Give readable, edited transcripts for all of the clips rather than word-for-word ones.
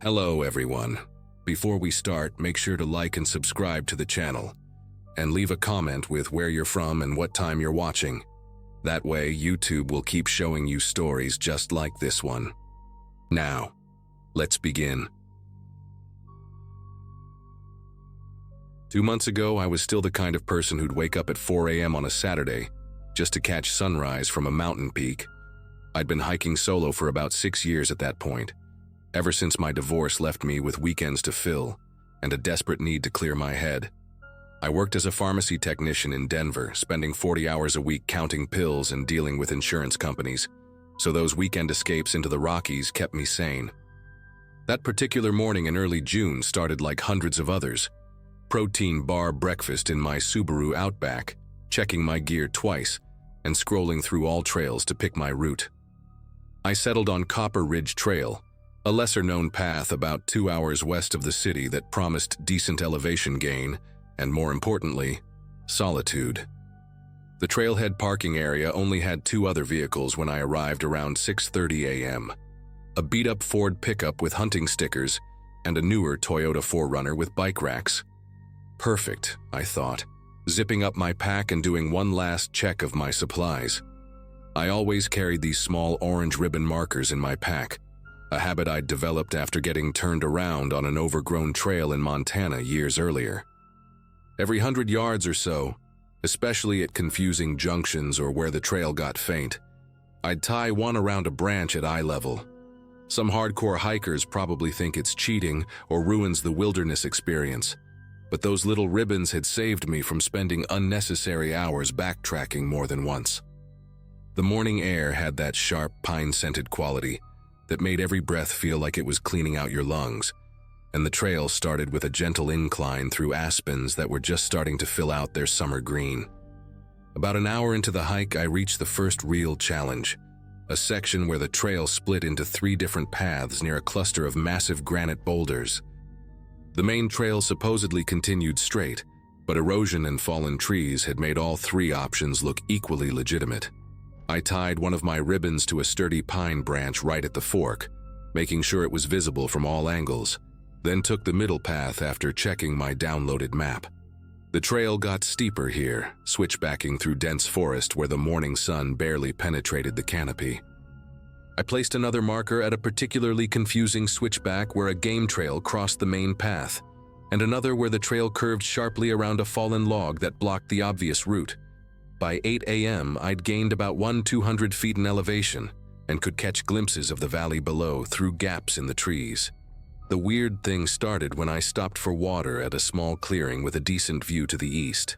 Hello everyone. Before we start, make sure to like and subscribe to the channel, and leave a comment with where you're from and what time you're watching. That way, YouTube will keep showing you stories just like this one. Now, let's begin. 2 months ago, I was still the kind of person who'd wake up at 4 a.m. on a Saturday just to catch sunrise from a mountain peak. I'd been hiking solo for about 6 years at that point, ever since my divorce left me with weekends to fill and a desperate need to clear my head. I worked as a pharmacy technician in Denver, spending 40 hours a week counting pills and dealing with insurance companies, so those weekend escapes into the Rockies kept me sane. That particular morning in early June started like hundreds of others. Protein bar breakfast in my Subaru Outback, checking my gear twice, and scrolling through all trails to pick my route. I settled on Copper Ridge Trail, a lesser-known path about 2 hours west of the city that promised decent elevation gain and, more importantly, solitude. The trailhead parking area only had 2 other vehicles when I arrived around 6:30 a.m. A beat-up Ford pickup with hunting stickers and a newer Toyota 4Runner with bike racks. Perfect, I thought, zipping up my pack and doing one last check of my supplies. I always carried these small orange ribbon markers in my pack, a habit I'd developed after getting turned around on an overgrown trail in Montana years earlier. Every 100 yards or so, especially at confusing junctions or where the trail got faint, I'd tie one around a branch at eye level. Some hardcore hikers probably think it's cheating or ruins the wilderness experience, but those little ribbons had saved me from spending unnecessary hours backtracking more than once. The morning air had that sharp, pine-scented quality that made every breath feel like it was cleaning out your lungs, and the trail started with a gentle incline through aspens that were just starting to fill out their summer green. About an hour into the hike, I reached the first real challenge, a section where the trail split into 3 different paths near a cluster of massive granite boulders. The main trail supposedly continued straight, but erosion and fallen trees had made all 3 options look equally legitimate. I tied one of my ribbons to a sturdy pine branch right at the fork, making sure it was visible from all angles, then took the middle path after checking my downloaded map. The trail got steeper here, switchbacking through dense forest where the morning sun barely penetrated the canopy. I placed another marker at a particularly confusing switchback where a game trail crossed the main path, and another where the trail curved sharply around a fallen log that blocked the obvious route. By 8 a.m., I'd gained about 200 feet in elevation and could catch glimpses of the valley below through gaps in the trees. The weird thing started when I stopped for water at a small clearing with a decent view to the east.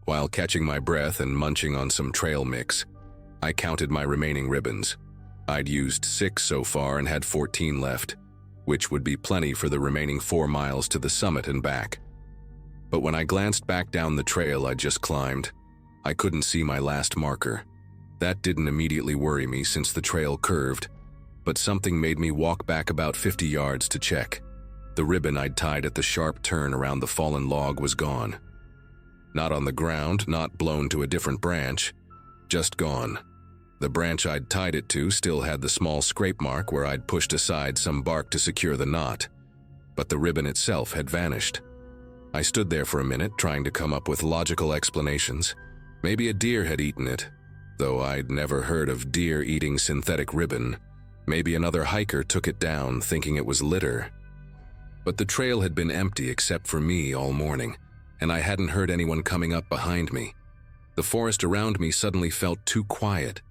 While catching my breath and munching on some trail mix, I counted my remaining ribbons. I'd used 6 so far and had 14 left, which would be plenty for the remaining 4 miles to the summit and back. But when I glanced back down the trail I'd just climbed, I couldn't see my last marker. That didn't immediately worry me since the trail curved, but something made me walk back about 50 yards to check. The ribbon I'd tied at the sharp turn around the fallen log was gone. Not on the ground, not blown to a different branch, just gone. The branch I'd tied it to still had the small scrape mark where I'd pushed aside some bark to secure the knot, but the ribbon itself had vanished. I stood there for a minute trying to come up with logical explanations. Maybe a deer had eaten it, though I'd never heard of deer eating synthetic ribbon. Maybe another hiker took it down thinking it was litter. But the trail had been empty except for me all morning, and I hadn't heard anyone coming up behind me. The forest around me suddenly felt too quiet.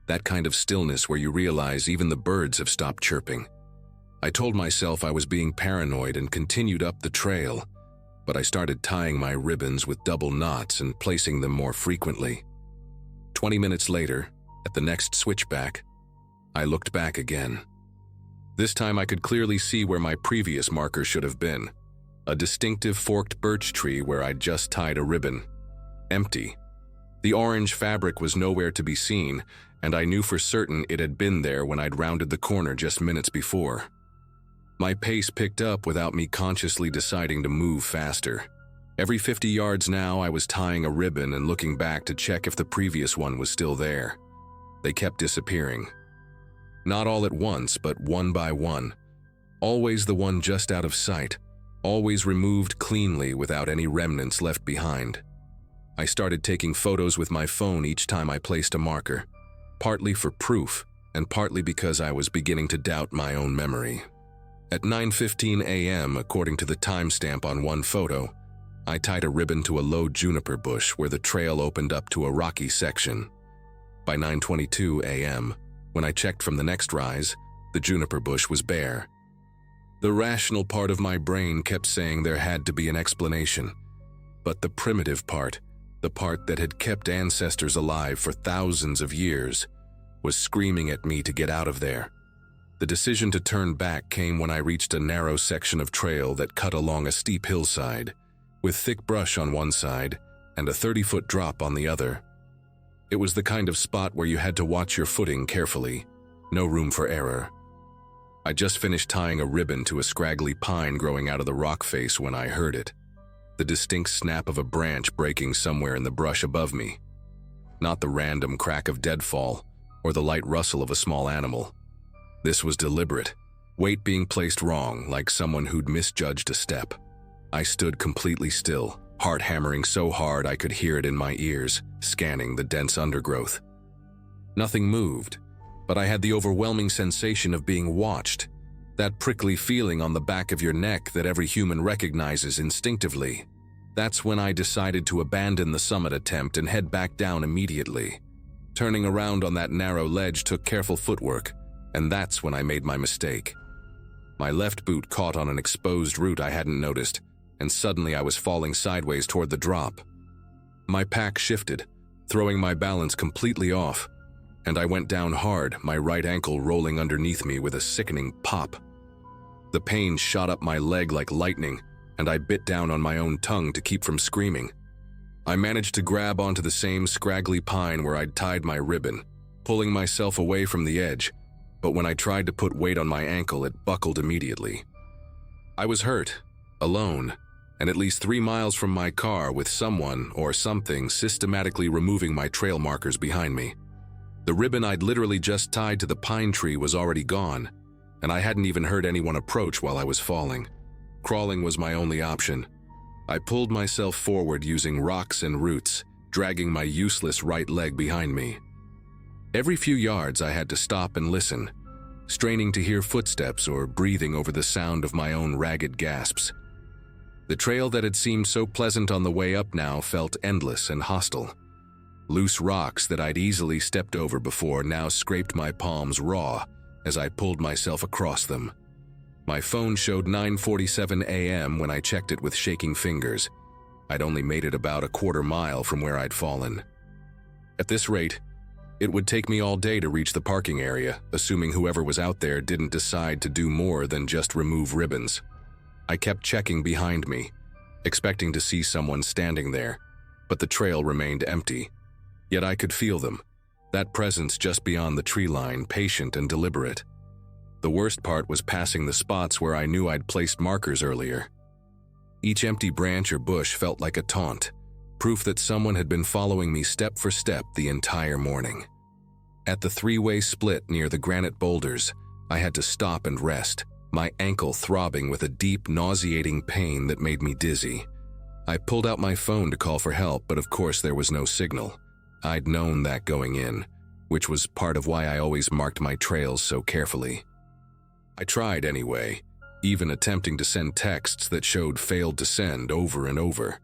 That kind of stillness where you realize even the birds have stopped chirping. I told myself I was being paranoid and continued up the trail, but I started tying my ribbons with double knots and placing them more frequently. 20 minutes later, at the next switchback, I looked back again. This time I could clearly see where my previous marker should have been, a distinctive forked birch tree where I'd just tied a ribbon. Empty. The orange fabric was nowhere to be seen, and I knew for certain it had been there when I'd rounded the corner just minutes before. My pace picked up without me consciously deciding to move faster. Every 50 yards now, I was tying a ribbon and looking back to check if the previous one was still there. They kept disappearing. Not all at once, but one by one. Always the one just out of sight, always removed cleanly without any remnants left behind. I started taking photos with my phone each time I placed a marker, partly for proof and partly because I was beginning to doubt my own memory. At 9:15 a.m., according to the timestamp on one photo, I tied a ribbon to a low juniper bush where the trail opened up to a rocky section. By 9:22 a.m., when I checked from the next rise, the juniper bush was bare. The rational part of my brain kept saying there had to be an explanation, but the primitive part, the part that had kept ancestors alive for thousands of years, was screaming at me to get out of there. The decision to turn back came when I reached a narrow section of trail that cut along a steep hillside, with thick brush on one side and a 30-foot drop on the other. It was the kind of spot where you had to watch your footing carefully, no room for error. I just finished tying a ribbon to a scraggly pine growing out of the rock face when I heard it. The distinct snap of a branch breaking somewhere in the brush above me. Not the random crack of deadfall or the light rustle of a small animal. This was deliberate, weight being placed wrong, like someone who'd misjudged a step. I stood completely still, heart hammering so hard I could hear it in my ears, scanning the dense undergrowth. Nothing moved, but I had the overwhelming sensation of being watched, that prickly feeling on the back of your neck that every human recognizes instinctively. That's when I decided to abandon the summit attempt and head back down immediately. Turning around on that narrow ledge took careful footwork, and that's when I made my mistake. My left boot caught on an exposed root I hadn't noticed, and suddenly I was falling sideways toward the drop. My pack shifted, throwing my balance completely off, and I went down hard, my right ankle rolling underneath me with a sickening pop. The pain shot up my leg like lightning, and I bit down on my own tongue to keep from screaming. I managed to grab onto the same scraggly pine where I'd tied my ribbon, pulling myself away from the edge, but when I tried to put weight on my ankle, it buckled immediately. I was hurt, alone, and at least 3 miles from my car with someone or something systematically removing my trail markers behind me. The ribbon I'd literally just tied to the pine tree was already gone, and I hadn't even heard anyone approach while I was falling. Crawling was my only option. I pulled myself forward using rocks and roots, dragging my useless right leg behind me. Every few yards I had to stop and listen, straining to hear footsteps or breathing over the sound of my own ragged gasps. The trail that had seemed so pleasant on the way up now felt endless and hostile. Loose rocks that I'd easily stepped over before now scraped my palms raw as I pulled myself across them. My phone showed 9:47 a.m. when I checked it with shaking fingers. I'd only made it about a quarter mile from where I'd fallen. At this rate, it would take me all day to reach the parking area, assuming whoever was out there didn't decide to do more than just remove ribbons. I kept checking behind me, expecting to see someone standing there, but the trail remained empty. Yet I could feel them, that presence just beyond the tree line, patient and deliberate. The worst part was passing the spots where I knew I'd placed markers earlier. Each empty branch or bush felt like a taunt, proof that someone had been following me step for step the entire morning. At the three-way split near the granite boulders, I had to stop and rest, my ankle throbbing with a deep, nauseating pain that made me dizzy. I pulled out my phone to call for help, but of course there was no signal. I'd known that going in, which was part of why I always marked my trails so carefully. I tried anyway, even attempting to send texts that showed failed to send over and over.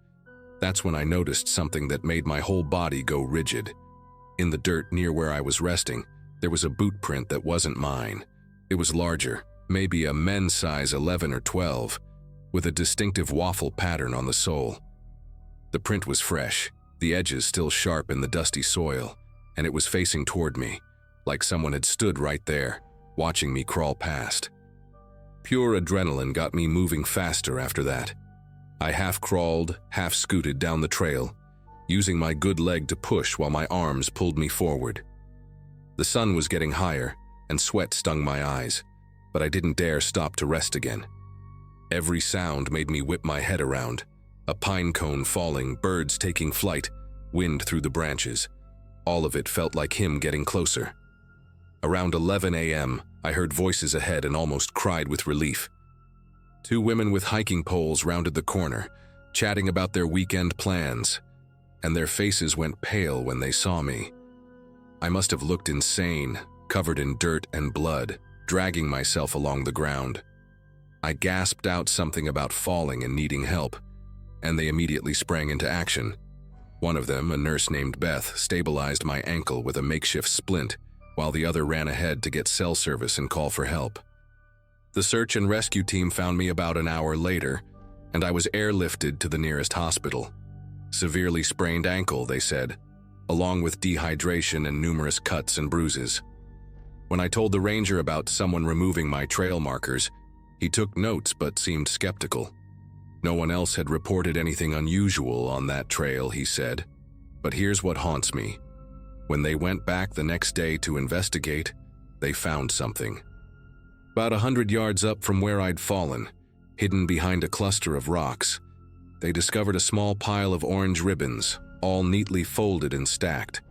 That's when I noticed something that made my whole body go rigid. In the dirt near where I was resting, there was a boot print that wasn't mine. It was larger, maybe a men's size 11 or 12, with a distinctive waffle pattern on the sole. The print was fresh, the edges still sharp in the dusty soil, and it was facing toward me, like someone had stood right there, watching me crawl past. Pure adrenaline got me moving faster after that. I half crawled, half scooted down the trail, using my good leg to push while my arms pulled me forward. The sun was getting higher, and sweat stung my eyes, but I didn't dare stop to rest again. Every sound made me whip my head around. A pine cone falling, birds taking flight, wind through the branches. All of it felt like him getting closer. Around 11 a.m., I heard voices ahead and almost cried with relief. Two women with hiking poles rounded the corner, chatting about their weekend plans, and their faces went pale when they saw me. I must have looked insane, covered in dirt and blood, dragging myself along the ground. I gasped out something about falling and needing help, and they immediately sprang into action. One of them, a nurse named Beth, stabilized my ankle with a makeshift splint, while the other ran ahead to get cell service and call for help. The search and rescue team found me about an hour later, and I was airlifted to the nearest hospital. Severely sprained ankle, they said, along with dehydration and numerous cuts and bruises. When I told the ranger about someone removing my trail markers, he took notes but seemed skeptical. No one else had reported anything unusual on that trail, he said. But here's what haunts me. When they went back the next day to investigate, they found something. About 100 yards up from where I'd fallen, hidden behind a cluster of rocks, they discovered a small pile of orange ribbons, all neatly folded and stacked.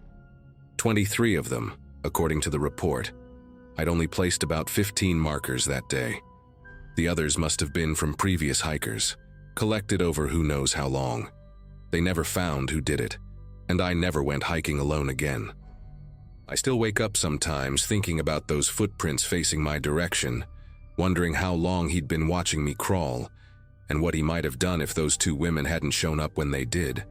23 of them, according to the report. I'd only placed about 15 markers that day. The others must have been from previous hikers, collected over who knows how long. They never found who did it, and I never went hiking alone again. I still wake up sometimes thinking about those footprints facing my direction, wondering how long he'd been watching me crawl, and what he might have done if those two women hadn't shown up when they did.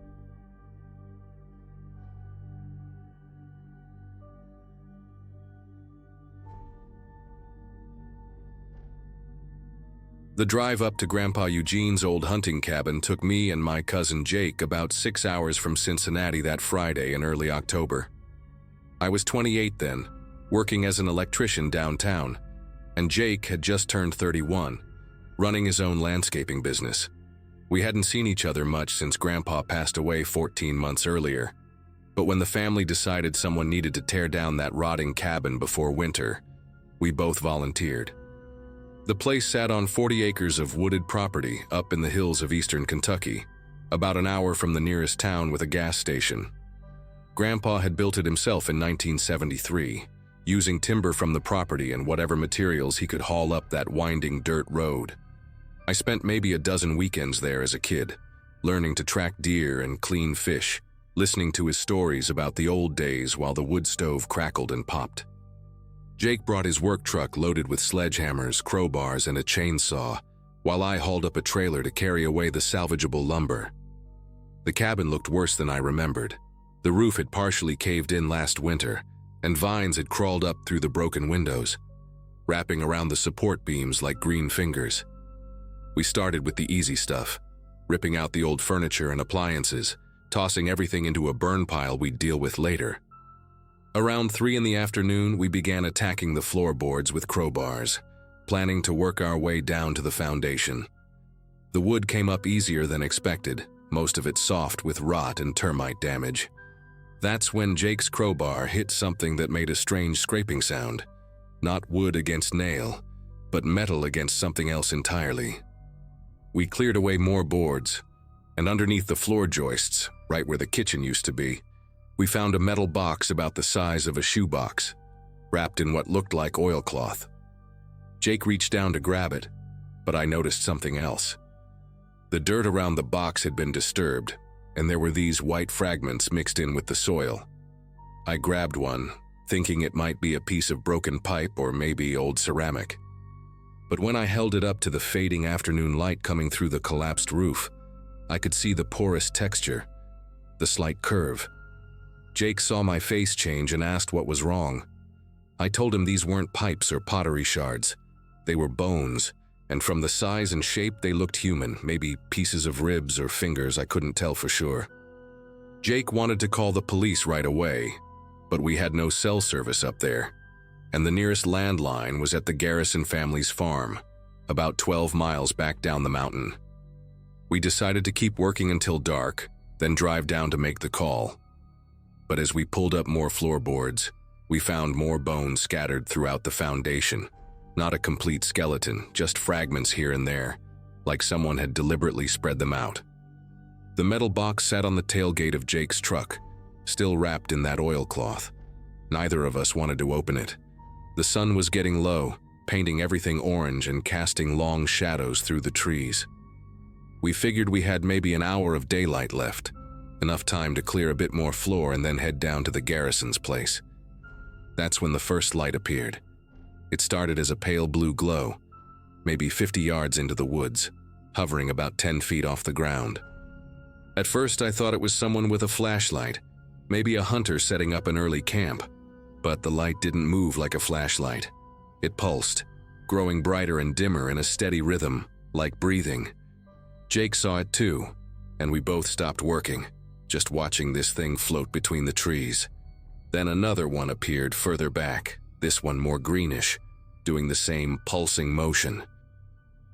The drive up to Grandpa Eugene's old hunting cabin took me and my cousin Jake about 6 hours from Cincinnati that Friday in early October. I was 28 then, working as an electrician downtown, and Jake had just turned 31, running his own landscaping business. We hadn't seen each other much since Grandpa passed away 14 months earlier, but when the family decided someone needed to tear down that rotting cabin before winter, we both volunteered. The place sat on 40 acres of wooded property up in the hills of eastern Kentucky, about an hour from the nearest town with a gas station. Grandpa had built it himself in 1973, using timber from the property and whatever materials he could haul up that winding dirt road. I spent maybe a dozen weekends there as a kid, learning to track deer and clean fish, listening to his stories about the old days while the wood stove crackled and popped. Jake brought his work truck loaded with sledgehammers, crowbars, and a chainsaw, while I hauled up a trailer to carry away the salvageable lumber. The cabin looked worse than I remembered. The roof had partially caved in last winter, and vines had crawled up through the broken windows, wrapping around the support beams like green fingers. We started with the easy stuff, ripping out the old furniture and appliances, tossing everything into a burn pile we'd deal with later. Around 3 in the afternoon, we began attacking the floorboards with crowbars, planning to work our way down to the foundation. The wood came up easier than expected, most of it soft with rot and termite damage. That's when Jake's crowbar hit something that made a strange scraping sound. Not wood against nail, but metal against something else entirely. We cleared away more boards, and underneath the floor joists, right where the kitchen used to be, we found a metal box about the size of a shoebox, wrapped in what looked like oilcloth. Jake reached down to grab it, but I noticed something else. The dirt around the box had been disturbed, and there were these white fragments mixed in with the soil. I grabbed one, thinking it might be a piece of broken pipe or maybe old ceramic. But when I held it up to the fading afternoon light coming through the collapsed roof, I could see the porous texture, the slight curve. Jake saw my face change and asked what was wrong. I told him these weren't pipes or pottery shards. They were bones, and from the size and shape they looked human, maybe pieces of ribs or fingers, I couldn't tell for sure. Jake wanted to call the police right away, but we had no cell service up there, and the nearest landline was at the Garrison family's farm, about 12 miles back down the mountain. We decided to keep working until dark, then drive down to make the call. But as we pulled up more floorboards, we found more bones scattered throughout the foundation. Not a complete skeleton, just fragments here and there, like someone had deliberately spread them out. The metal box sat on the tailgate of Jake's truck, still wrapped in that oilcloth. Neither of us wanted to open it. The sun was getting low, painting everything orange and casting long shadows through the trees. We figured we had maybe an hour of daylight left, enough time to clear a bit more floor and then head down to the garrison's place. That's when the first light appeared. It started as a pale blue glow, maybe 50 yards into the woods, hovering about 10 feet off the ground. At first I thought it was someone with a flashlight, maybe a hunter setting up an early camp, but the light didn't move like a flashlight. It pulsed, growing brighter and dimmer in a steady rhythm, like breathing. Jake saw it too, and we both stopped working, just watching this thing float between the trees. Then another one appeared further back, this one more greenish, doing the same pulsing motion.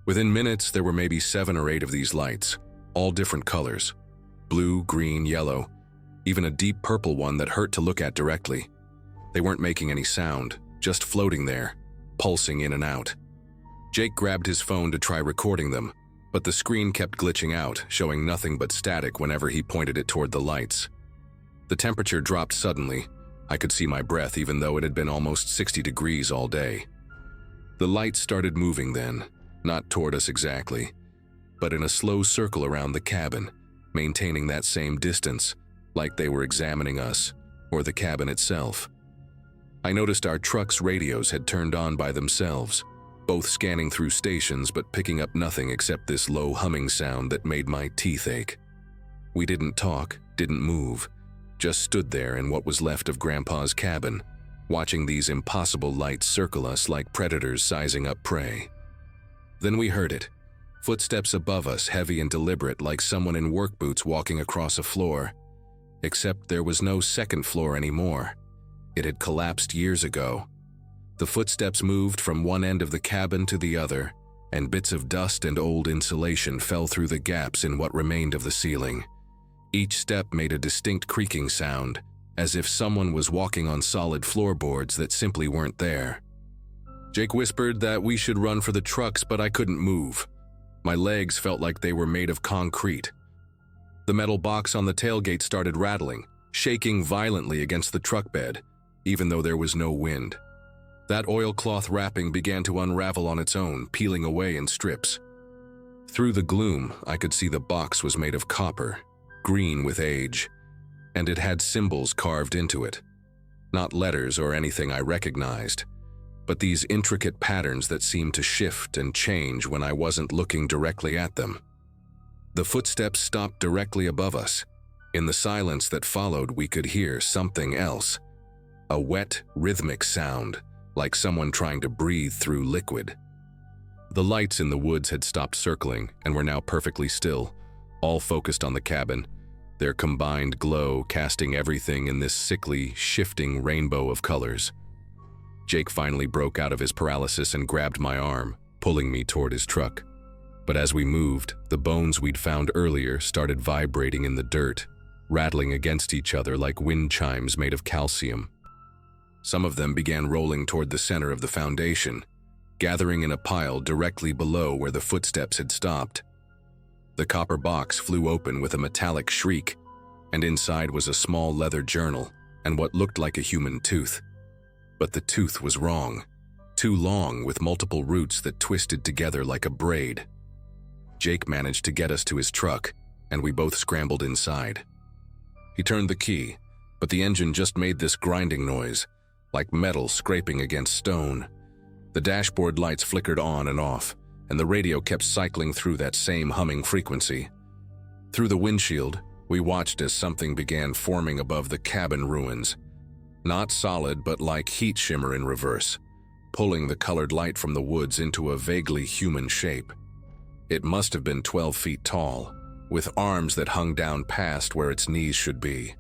Within minutes, there were maybe 7 or 8 of these lights, all different colors. Blue, green, yellow, even a deep purple one that hurt to look at directly. They weren't making any sound, just floating there, pulsing in and out. Jake grabbed his phone to try recording them, but the screen kept glitching out, showing nothing but static whenever he pointed it toward the lights. The temperature dropped suddenly. I could see my breath even though it had been almost 60 degrees all day. The lights started moving then, not toward us exactly, but in a slow circle around the cabin, maintaining that same distance, like they were examining us, or the cabin itself. I noticed our truck's radios had turned on by themselves, both scanning through stations but picking up nothing except this low humming sound that made my teeth ache. We didn't talk, didn't move, just stood there in what was left of Grandpa's cabin, watching these impossible lights circle us like predators sizing up prey. Then we heard it. Footsteps above us, heavy and deliberate, like someone in work boots walking across a floor. Except there was no second floor anymore. It had collapsed years ago. The footsteps moved from one end of the cabin to the other, and bits of dust and old insulation fell through the gaps in what remained of the ceiling. Each step made a distinct creaking sound, as if someone was walking on solid floorboards that simply weren't there. Jake whispered that we should run for the trucks, but I couldn't move. My legs felt like they were made of concrete. The metal box on the tailgate started rattling, shaking violently against the truck bed, even though there was no wind. That oilcloth wrapping began to unravel on its own, peeling away in strips. Through the gloom, I could see the box was made of copper, green with age, and it had symbols carved into it. Not letters or anything I recognized, but these intricate patterns that seemed to shift and change when I wasn't looking directly at them. The footsteps stopped directly above us. In the silence that followed, we could hear something else. A wet, rhythmic sound, like someone trying to breathe through liquid. The lights in the woods had stopped circling and were now perfectly still, all focused on the cabin, their combined glow casting everything in this sickly, shifting rainbow of colors. Jake finally broke out of his paralysis and grabbed my arm, pulling me toward his truck. But as we moved, the bones we'd found earlier started vibrating in the dirt, rattling against each other like wind chimes made of calcium. Some of them began rolling toward the center of the foundation, gathering in a pile directly below where the footsteps had stopped. The copper box flew open with a metallic shriek, and inside was a small leather journal and what looked like a human tooth. But the tooth was wrong, too long with multiple roots that twisted together like a braid. Jake managed to get us to his truck, and we both scrambled inside. He turned the key, but the engine just made this grinding noise, like metal scraping against stone. The dashboard lights flickered on and off, and the radio kept cycling through that same humming frequency. Through the windshield, we watched as something began forming above the cabin ruins. Not solid, but like heat shimmer in reverse, pulling the colored light from the woods into a vaguely human shape. It must have been 12 feet tall, with arms that hung down past where its knees should be.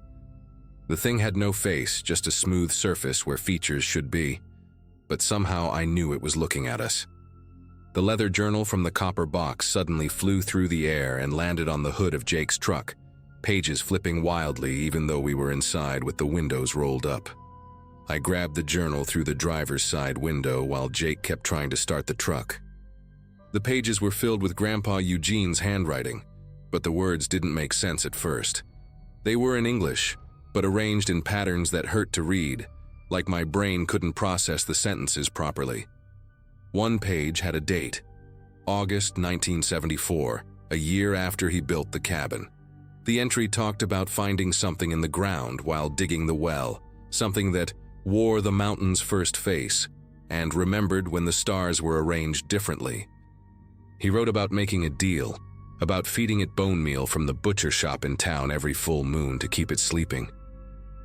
The thing had no face, just a smooth surface where features should be, but somehow I knew it was looking at us. The leather journal from the copper box suddenly flew through the air and landed on the hood of Jake's truck, pages flipping wildly even though we were inside with the windows rolled up. I grabbed the journal through the driver's side window while Jake kept trying to start the truck. The pages were filled with Grandpa Eugene's handwriting, but the words didn't make sense at first. They were in English, but arranged in patterns that hurt to read, like my brain couldn't process the sentences properly. One page had a date, August 1974, a year after he built the cabin. The entry talked about finding something in the ground while digging the well, something that wore the mountain's first face, and remembered when the stars were arranged differently. He wrote about making a deal, about feeding it bone meal from the butcher shop in town every full moon to keep it sleeping.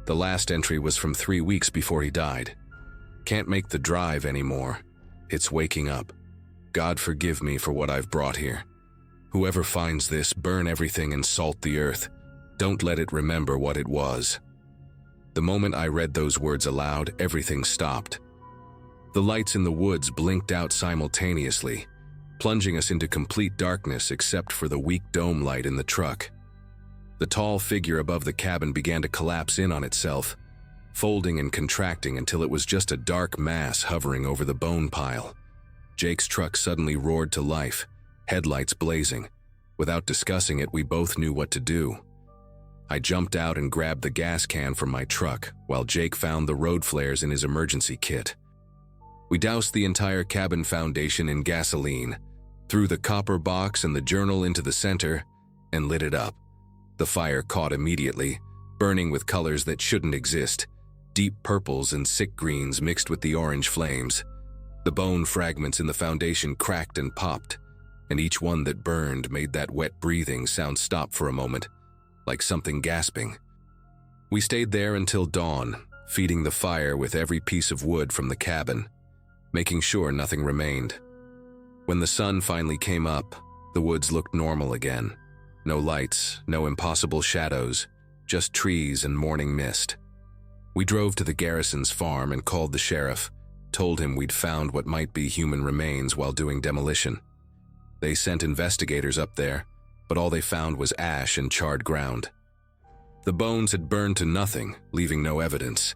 The last entry was from 3 weeks before he died. Can't make the drive anymore. It's waking up. God forgive me for what I've brought here. Whoever finds this, burn everything and salt the earth. Don't let it remember what it was. The moment I read those words aloud, everything stopped. The lights in the woods blinked out simultaneously, plunging us into complete darkness except for the weak dome light in the truck. The tall figure above the cabin began to collapse in on itself, folding and contracting until it was just a dark mass hovering over the bone pile. Jake's truck suddenly roared to life, headlights blazing. Without discussing it, we both knew what to do. I jumped out and grabbed the gas can from my truck, while Jake found the road flares in his emergency kit. We doused the entire cabin foundation in gasoline, threw the copper box and the journal into the center, and lit it up. The fire caught immediately, burning with colors that shouldn't exist, deep purples and sick greens mixed with the orange flames. The bone fragments in the foundation cracked and popped, and each one that burned made that wet breathing sound stop for a moment, like something gasping. We stayed there until dawn, feeding the fire with every piece of wood from the cabin, making sure nothing remained. When the sun finally came up, the woods looked normal again. No lights, no impossible shadows, just trees and morning mist. We drove to the garrison's farm and called the sheriff, told him we'd found what might be human remains while doing demolition. They sent investigators up there, but all they found was ash and charred ground. The bones had burned to nothing, leaving no evidence.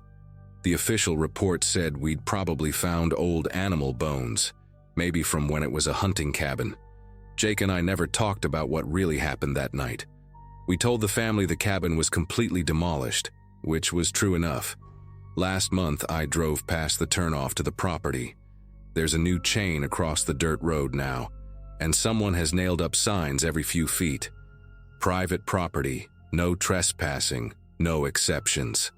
The official report said we'd probably found old animal bones, maybe from when it was a hunting cabin. Jake and I never talked about what really happened that night. We told the family the cabin was completely demolished, which was true enough. Last month, I drove past the turnoff to the property. There's a new chain across the dirt road now, and someone has nailed up signs every few feet. Private property, no trespassing, no exceptions.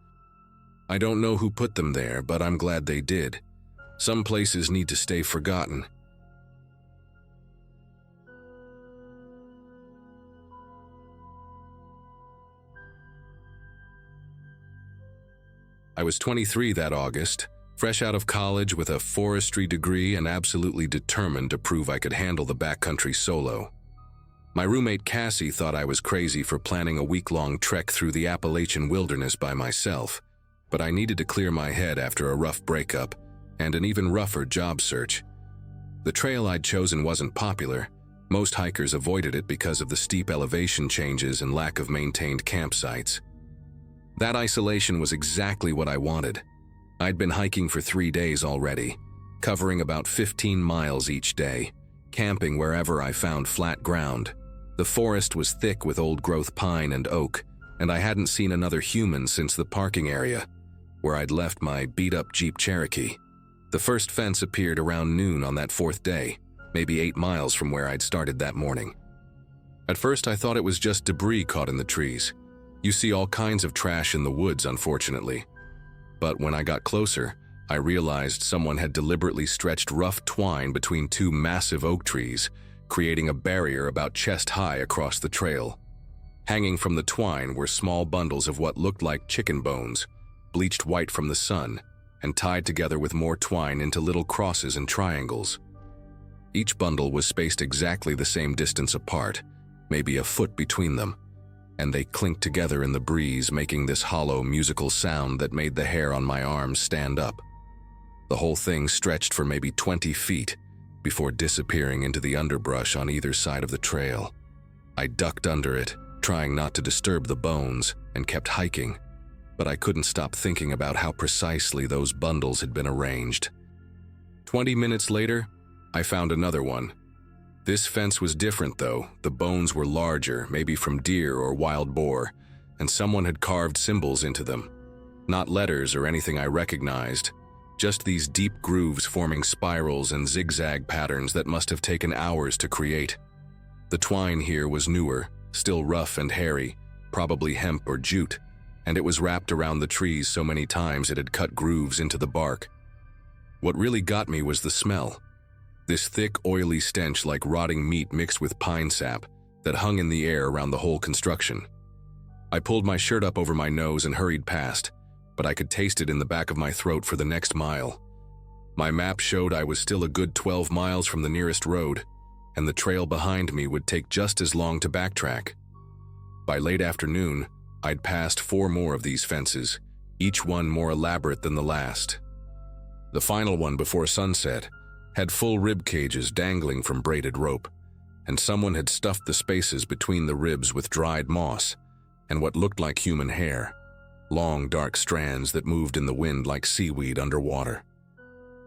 I don't know who put them there, but I'm glad they did. Some places need to stay forgotten. I was 23 that August, fresh out of college with a forestry degree and absolutely determined to prove I could handle the backcountry solo. My roommate Cassie thought I was crazy for planning a week-long trek through the Appalachian wilderness by myself, but I needed to clear my head after a rough breakup and an even rougher job search. The trail I'd chosen wasn't popular. Most hikers avoided it because of the steep elevation changes and lack of maintained campsites. That isolation was exactly what I wanted. I'd been hiking for 3 days already, covering about 15 miles each day, camping wherever I found flat ground. The forest was thick with old-growth pine and oak, and I hadn't seen another human since the parking area, where I'd left my beat-up Jeep Cherokee. The first fence appeared around noon on that 4th day, maybe 8 miles from where I'd started that morning. At first I thought it was just debris caught in the trees. You see all kinds of trash in the woods, unfortunately. But when I got closer, I realized someone had deliberately stretched rough twine between 2 massive oak trees, creating a barrier about chest-high across the trail. Hanging from the twine were small bundles of what looked like chicken bones, bleached white from the sun, and tied together with more twine into little crosses and triangles. Each bundle was spaced exactly the same distance apart, maybe a foot between them, and they clinked together in the breeze, making this hollow musical sound that made the hair on my arms stand up. The whole thing stretched for maybe 20 feet before disappearing into the underbrush on either side of the trail. I ducked under it, trying not to disturb the bones, and kept hiking, but I couldn't stop thinking about how precisely those bundles had been arranged. 20 minutes later, I found another one. This fence was different though. The bones were larger, maybe from deer or wild boar, and someone had carved symbols into them. Not letters or anything I recognized, just these deep grooves forming spirals and zigzag patterns that must have taken hours to create. The twine here was newer, still rough and hairy, probably hemp or jute, and it was wrapped around the trees so many times it had cut grooves into the bark. What really got me was the smell. This thick, oily stench like rotting meat mixed with pine sap that hung in the air around the whole construction. I pulled my shirt up over my nose and hurried past, but I could taste it in the back of my throat for the next mile. My map showed I was still a good 12 miles from the nearest road, and the trail behind me would take just as long to backtrack. By late afternoon, I'd passed 4 more of these fences, each one more elaborate than the last. The final one before sunset had full rib cages dangling from braided rope, and someone had stuffed the spaces between the ribs with dried moss and what looked like human hair, long dark strands that moved in the wind like seaweed underwater.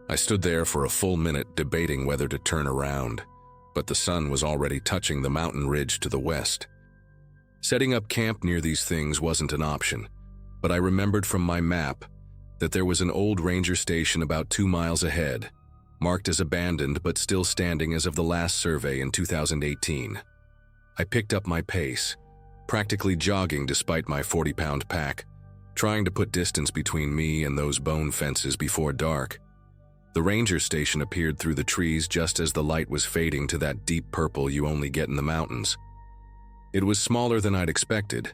I stood there for a full minute debating whether to turn around, but the sun was already touching the mountain ridge to the west. Setting up camp near these things wasn't an option, but I remembered from my map that there was an old ranger station about 2 miles ahead, marked as abandoned but still standing as of the last survey in 2018. I picked up my pace, practically jogging despite my 40-pound pack, trying to put distance between me and those bone fences before dark. The ranger station appeared through the trees just as the light was fading to that deep purple you only get in the mountains. It was smaller than I'd expected,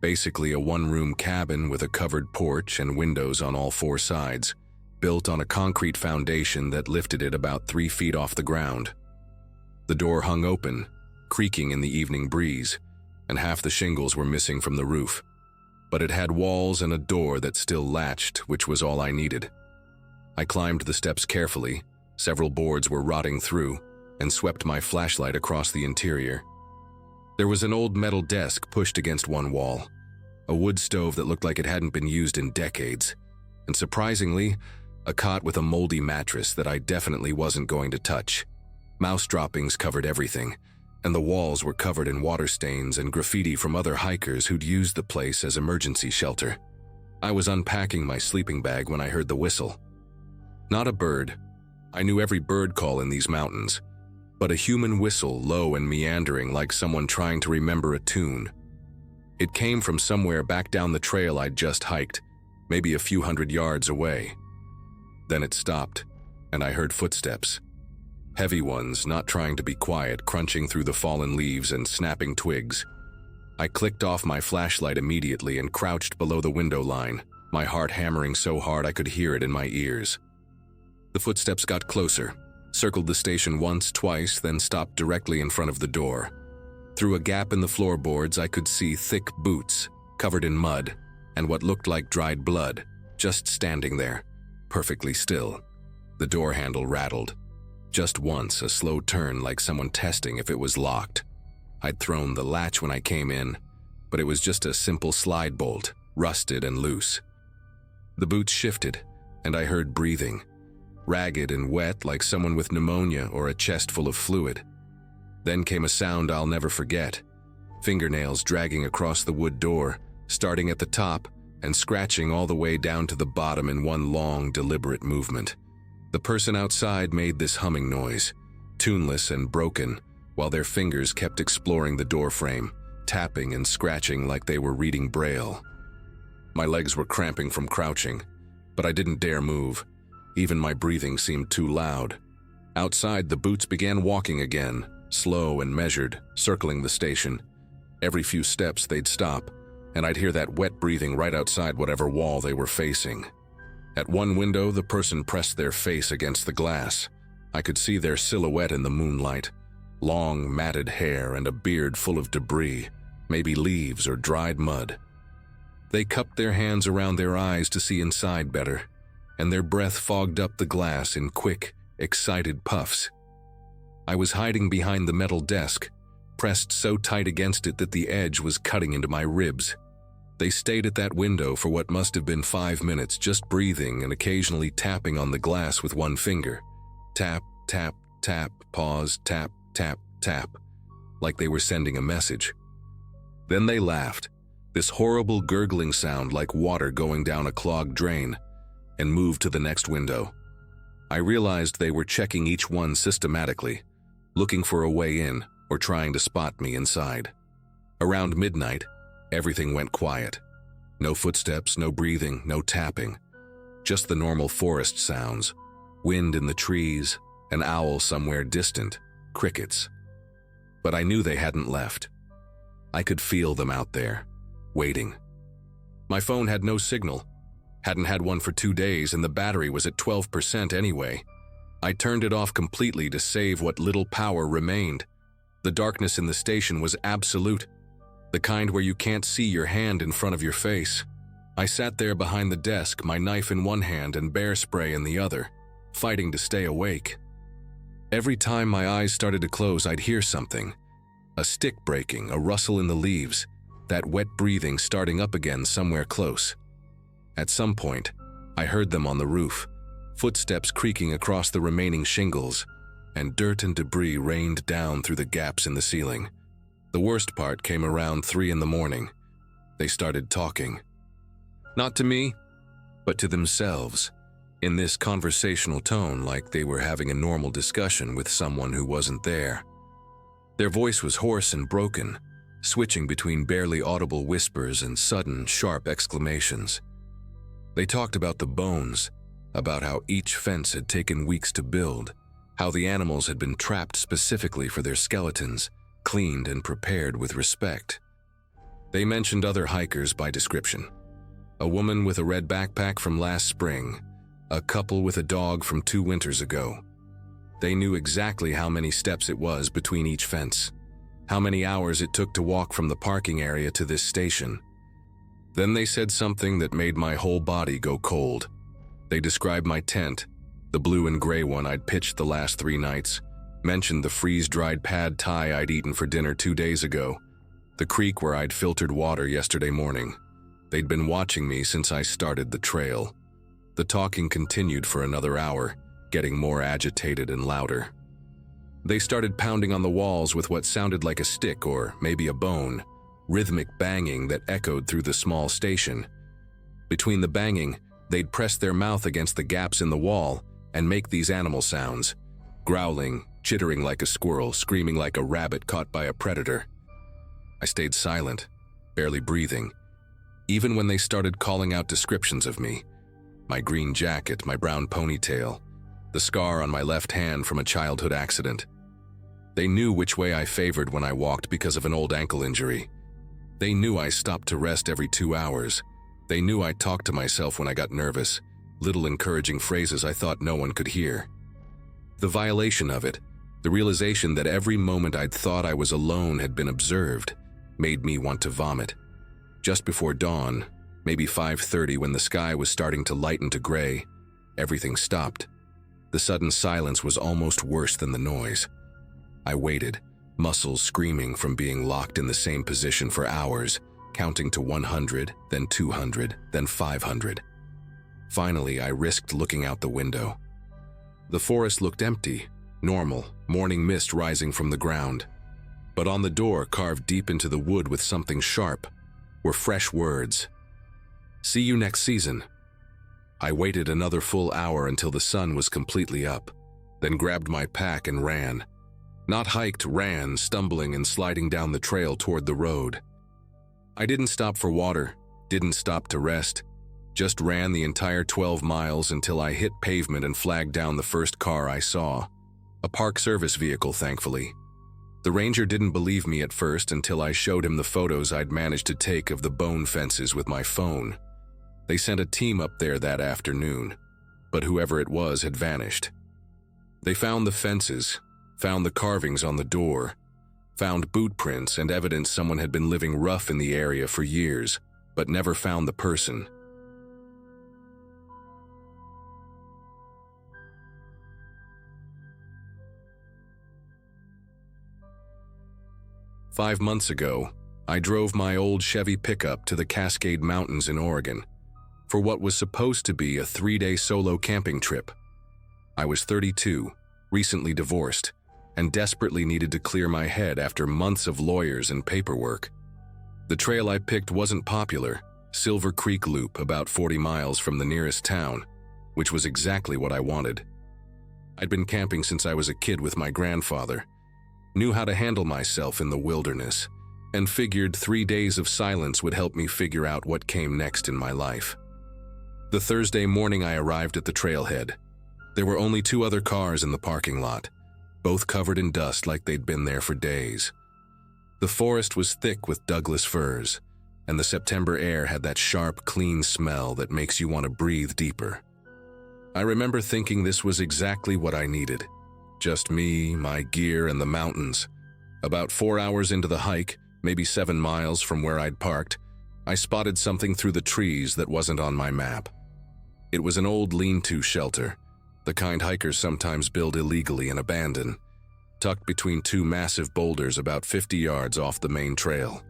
basically a one-room cabin with a covered porch and windows on all 4 sides, built on a concrete foundation that lifted it about 3 feet off the ground. The door hung open, creaking in the evening breeze, and half the shingles were missing from the roof. But it had walls and a door that still latched, which was all I needed. I climbed the steps carefully, several boards were rotting through, and swept my flashlight across the interior. There was an old metal desk pushed against one wall, a wood stove that looked like it hadn't been used in decades, and surprisingly, a cot with a moldy mattress that I definitely wasn't going to touch. Mouse droppings covered everything, and the walls were covered in water stains and graffiti from other hikers who'd used the place as emergency shelter. I was unpacking my sleeping bag when I heard the whistle. Not a bird. I knew every bird call in these mountains, but a human whistle, low and meandering like someone trying to remember a tune. It came from somewhere back down the trail I'd just hiked, maybe a few hundred yards away. Then it stopped, and I heard footsteps. Heavy ones, not trying to be quiet, crunching through the fallen leaves and snapping twigs. I clicked off my flashlight immediately and crouched below the window line, my heart hammering so hard I could hear it in my ears. The footsteps got closer, circled the station once, twice, then stopped directly in front of the door. Through a gap in the floorboards, I could see thick boots, covered in mud, and what looked like dried blood, just standing there, perfectly still. The door handle rattled. Just once, a slow turn like someone testing if it was locked. I'd thrown the latch when I came in, but it was just a simple slide bolt, rusted and loose. The boots shifted, and I heard breathing, ragged and wet like someone with pneumonia or a chest full of fluid. Then came a sound I'll never forget, fingernails dragging across the wood door, starting at the top and scratching all the way down to the bottom in one long, deliberate movement. The person outside made this humming noise, tuneless and broken, while their fingers kept exploring the doorframe, tapping and scratching like they were reading Braille. My legs were cramping from crouching, but I didn't dare move. Even my breathing seemed too loud. Outside, the boots began walking again, slow and measured, circling the station. Every few steps, they'd stop, and I'd hear that wet breathing right outside whatever wall they were facing. At one window, the person pressed their face against the glass. I could see their silhouette in the moonlight, long, matted hair and a beard full of debris, maybe leaves or dried mud. They cupped their hands around their eyes to see inside better, and their breath fogged up the glass in quick, excited puffs. I was hiding behind the metal desk, pressed so tight against it that the edge was cutting into my ribs. They stayed at that window for what must have been 5 minutes, just breathing and occasionally tapping on the glass with one finger. Tap, tap, tap, pause, tap, tap, tap, like they were sending a message. Then they laughed, This horrible gurgling sound like water going down a clogged drain, and moved to the next window. I realized they were checking each one systematically, looking for a way in or trying to spot me inside. Around midnight, everything went quiet. No footsteps, no breathing, no tapping. Just the normal forest sounds. Wind in the trees, an owl somewhere distant, crickets. But I knew they hadn't left. I could feel them out there, waiting. My phone had no signal. Hadn't had one for 2 days, and the battery was at 12% anyway. I turned it off completely to save what little power remained. The darkness in the station was absolute, the kind where you can't see your hand in front of your face. I sat there behind the desk, my knife in one hand and bear spray in the other, fighting to stay awake. Every time my eyes started to close, I'd hear something. A stick breaking, a rustle in the leaves, that wet breathing starting up again somewhere close. At some point, I heard them on the roof, footsteps creaking across the remaining shingles, and dirt and debris rained down through the gaps in the ceiling. The worst part came around 3 in the morning. They started talking. Not to me, but to themselves, in this conversational tone like they were having a normal discussion with someone who wasn't there. Their voice was hoarse and broken, switching between barely audible whispers and sudden, sharp exclamations. They talked about the bones, about how each fence had taken weeks to build, how the animals had been trapped specifically for their skeletons, cleaned and prepared with respect. They mentioned other hikers by description. A woman with a red backpack from last spring, a couple with a dog from 2 winters ago. They knew exactly how many steps it was between each fence, how many hours it took to walk from the parking area to this station. Then they said something that made my whole body go cold. They described my tent, the blue and gray one I'd pitched the last 3 nights, mentioned the freeze-dried pad thai I'd eaten for dinner 2 days ago, the creek where I'd filtered water yesterday morning. They'd been watching me since I started the trail. The talking continued for another hour, getting more agitated and louder. They started pounding on the walls with what sounded like a stick or maybe a bone, rhythmic banging that echoed through the small station. Between the banging, they'd press their mouth against the gaps in the wall and make these animal sounds, growling, chittering like a squirrel, screaming like a rabbit caught by a predator. I stayed silent, barely breathing, even when they started calling out descriptions of me. My green jacket, my brown ponytail, the scar on my left hand from a childhood accident. They knew which way I favored when I walked because of an old ankle injury. They knew I stopped to rest every 2 hours. They knew I talked to myself when I got nervous, little encouraging phrases I thought no one could hear. The violation of it, the realization that every moment I'd thought I was alone had been observed, made me want to vomit. Just before dawn, maybe 5:30, when the sky was starting to lighten to gray, everything stopped. The sudden silence was almost worse than the noise. I waited, muscles screaming from being locked in the same position for hours, counting to 100, then 200, then 500. Finally, I risked looking out the window. The forest looked empty, normal, morning mist rising from the ground. But on the door, carved deep into the wood with something sharp, were fresh words. "See you next season." I waited another full hour until the sun was completely up, then grabbed my pack and ran. Not hiked, ran, stumbling and sliding down the trail toward the road. I didn't stop for water, didn't stop to rest, just ran the entire 12 miles until I hit pavement and flagged down the first car I saw. A Park Service vehicle, thankfully. The ranger didn't believe me at first until I showed him the photos I'd managed to take of the bone fences with my phone. They sent a team up there that afternoon, but whoever it was had vanished. They found the fences, found the carvings on the door, found boot prints and evidence someone had been living rough in the area for years, but never found the person. "5 months ago, I drove my old Chevy pickup to the Cascade Mountains in Oregon for what was supposed to be a 3-day solo camping trip. I was 32, recently divorced, and desperately needed to clear my head after months of lawyers and paperwork. The trail I picked wasn't popular, Silver Creek Loop, about 40 miles from the nearest town, which was exactly what I wanted. I'd been camping since I was a kid with my grandfather, knew how to handle myself in the wilderness, and figured 3 days of silence would help me figure out what came next in my life. The Thursday morning I arrived at the trailhead. There were only 2 other cars in the parking lot, both covered in dust like they'd been there for days. The forest was thick with Douglas firs, and the September air had that sharp, clean smell that makes you want to breathe deeper. I remember thinking this was exactly what I needed. Just me, my gear, and the mountains. About 4 hours into the hike, maybe 7 miles from where I'd parked, I spotted something through the trees that wasn't on my map. It was an old lean-to shelter, the kind hikers sometimes build illegally and abandon, tucked between 2 massive boulders about 50 yards off the main trail.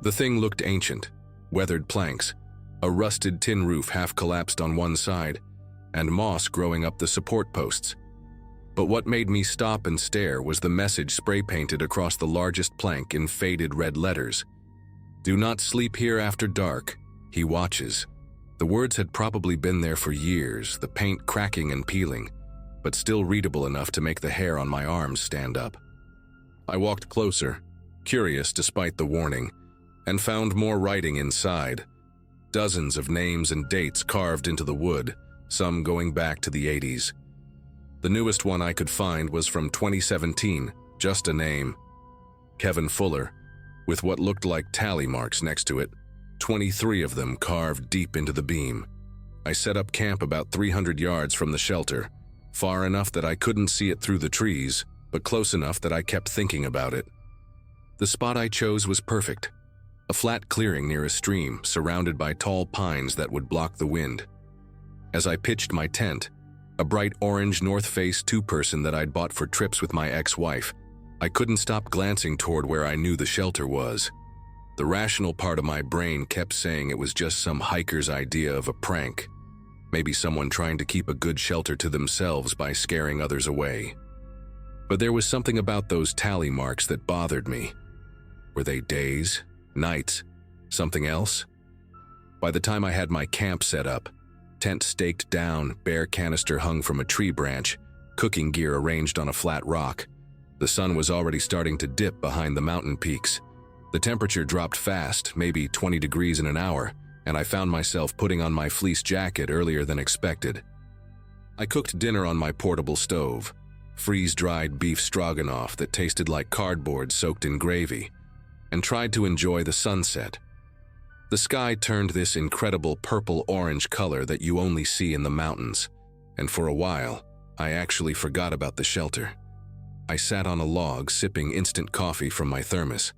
The thing looked ancient, weathered planks, a rusted tin roof half collapsed on one side, and moss growing up the support posts. But what made me stop and stare was the message spray-painted across the largest plank in faded red letters. "Do not sleep here after dark. He watches." The words had probably been there for years, the paint cracking and peeling, but still readable enough to make the hair on my arms stand up. I walked closer, curious despite the warning, and found more writing inside. Dozens of names and dates carved into the wood, some going back to the 80s. The newest one I could find was from 2017, just a name. Kevin Fuller, with what looked like tally marks next to it, 23 of them carved deep into the beam. I set up camp about 300 yards from the shelter, far enough that I couldn't see it through the trees, but close enough that I kept thinking about it. The spot I chose was perfect. A flat clearing near a stream, surrounded by tall pines that would block the wind. As I pitched my tent, a bright orange North Face two-person that I'd bought for trips with my ex-wife, I couldn't stop glancing toward where I knew the shelter was. The rational part of my brain kept saying it was just some hiker's idea of a prank, maybe someone trying to keep a good shelter to themselves by scaring others away. But there was something about those tally marks that bothered me. Were they days, nights, something else? By the time I had my camp set up, tent staked down, bear canister hung from a tree branch, cooking gear arranged on a flat rock, the sun was already starting to dip behind the mountain peaks. The temperature dropped fast, maybe 20 degrees in an hour, and I found myself putting on my fleece jacket earlier than expected. I cooked dinner on my portable stove, freeze-dried beef stroganoff that tasted like cardboard soaked in gravy, and tried to enjoy the sunset. The sky turned this incredible purple-orange color that you only see in the mountains, and for a while, I actually forgot about the shelter. I sat on a log sipping instant coffee from my thermos,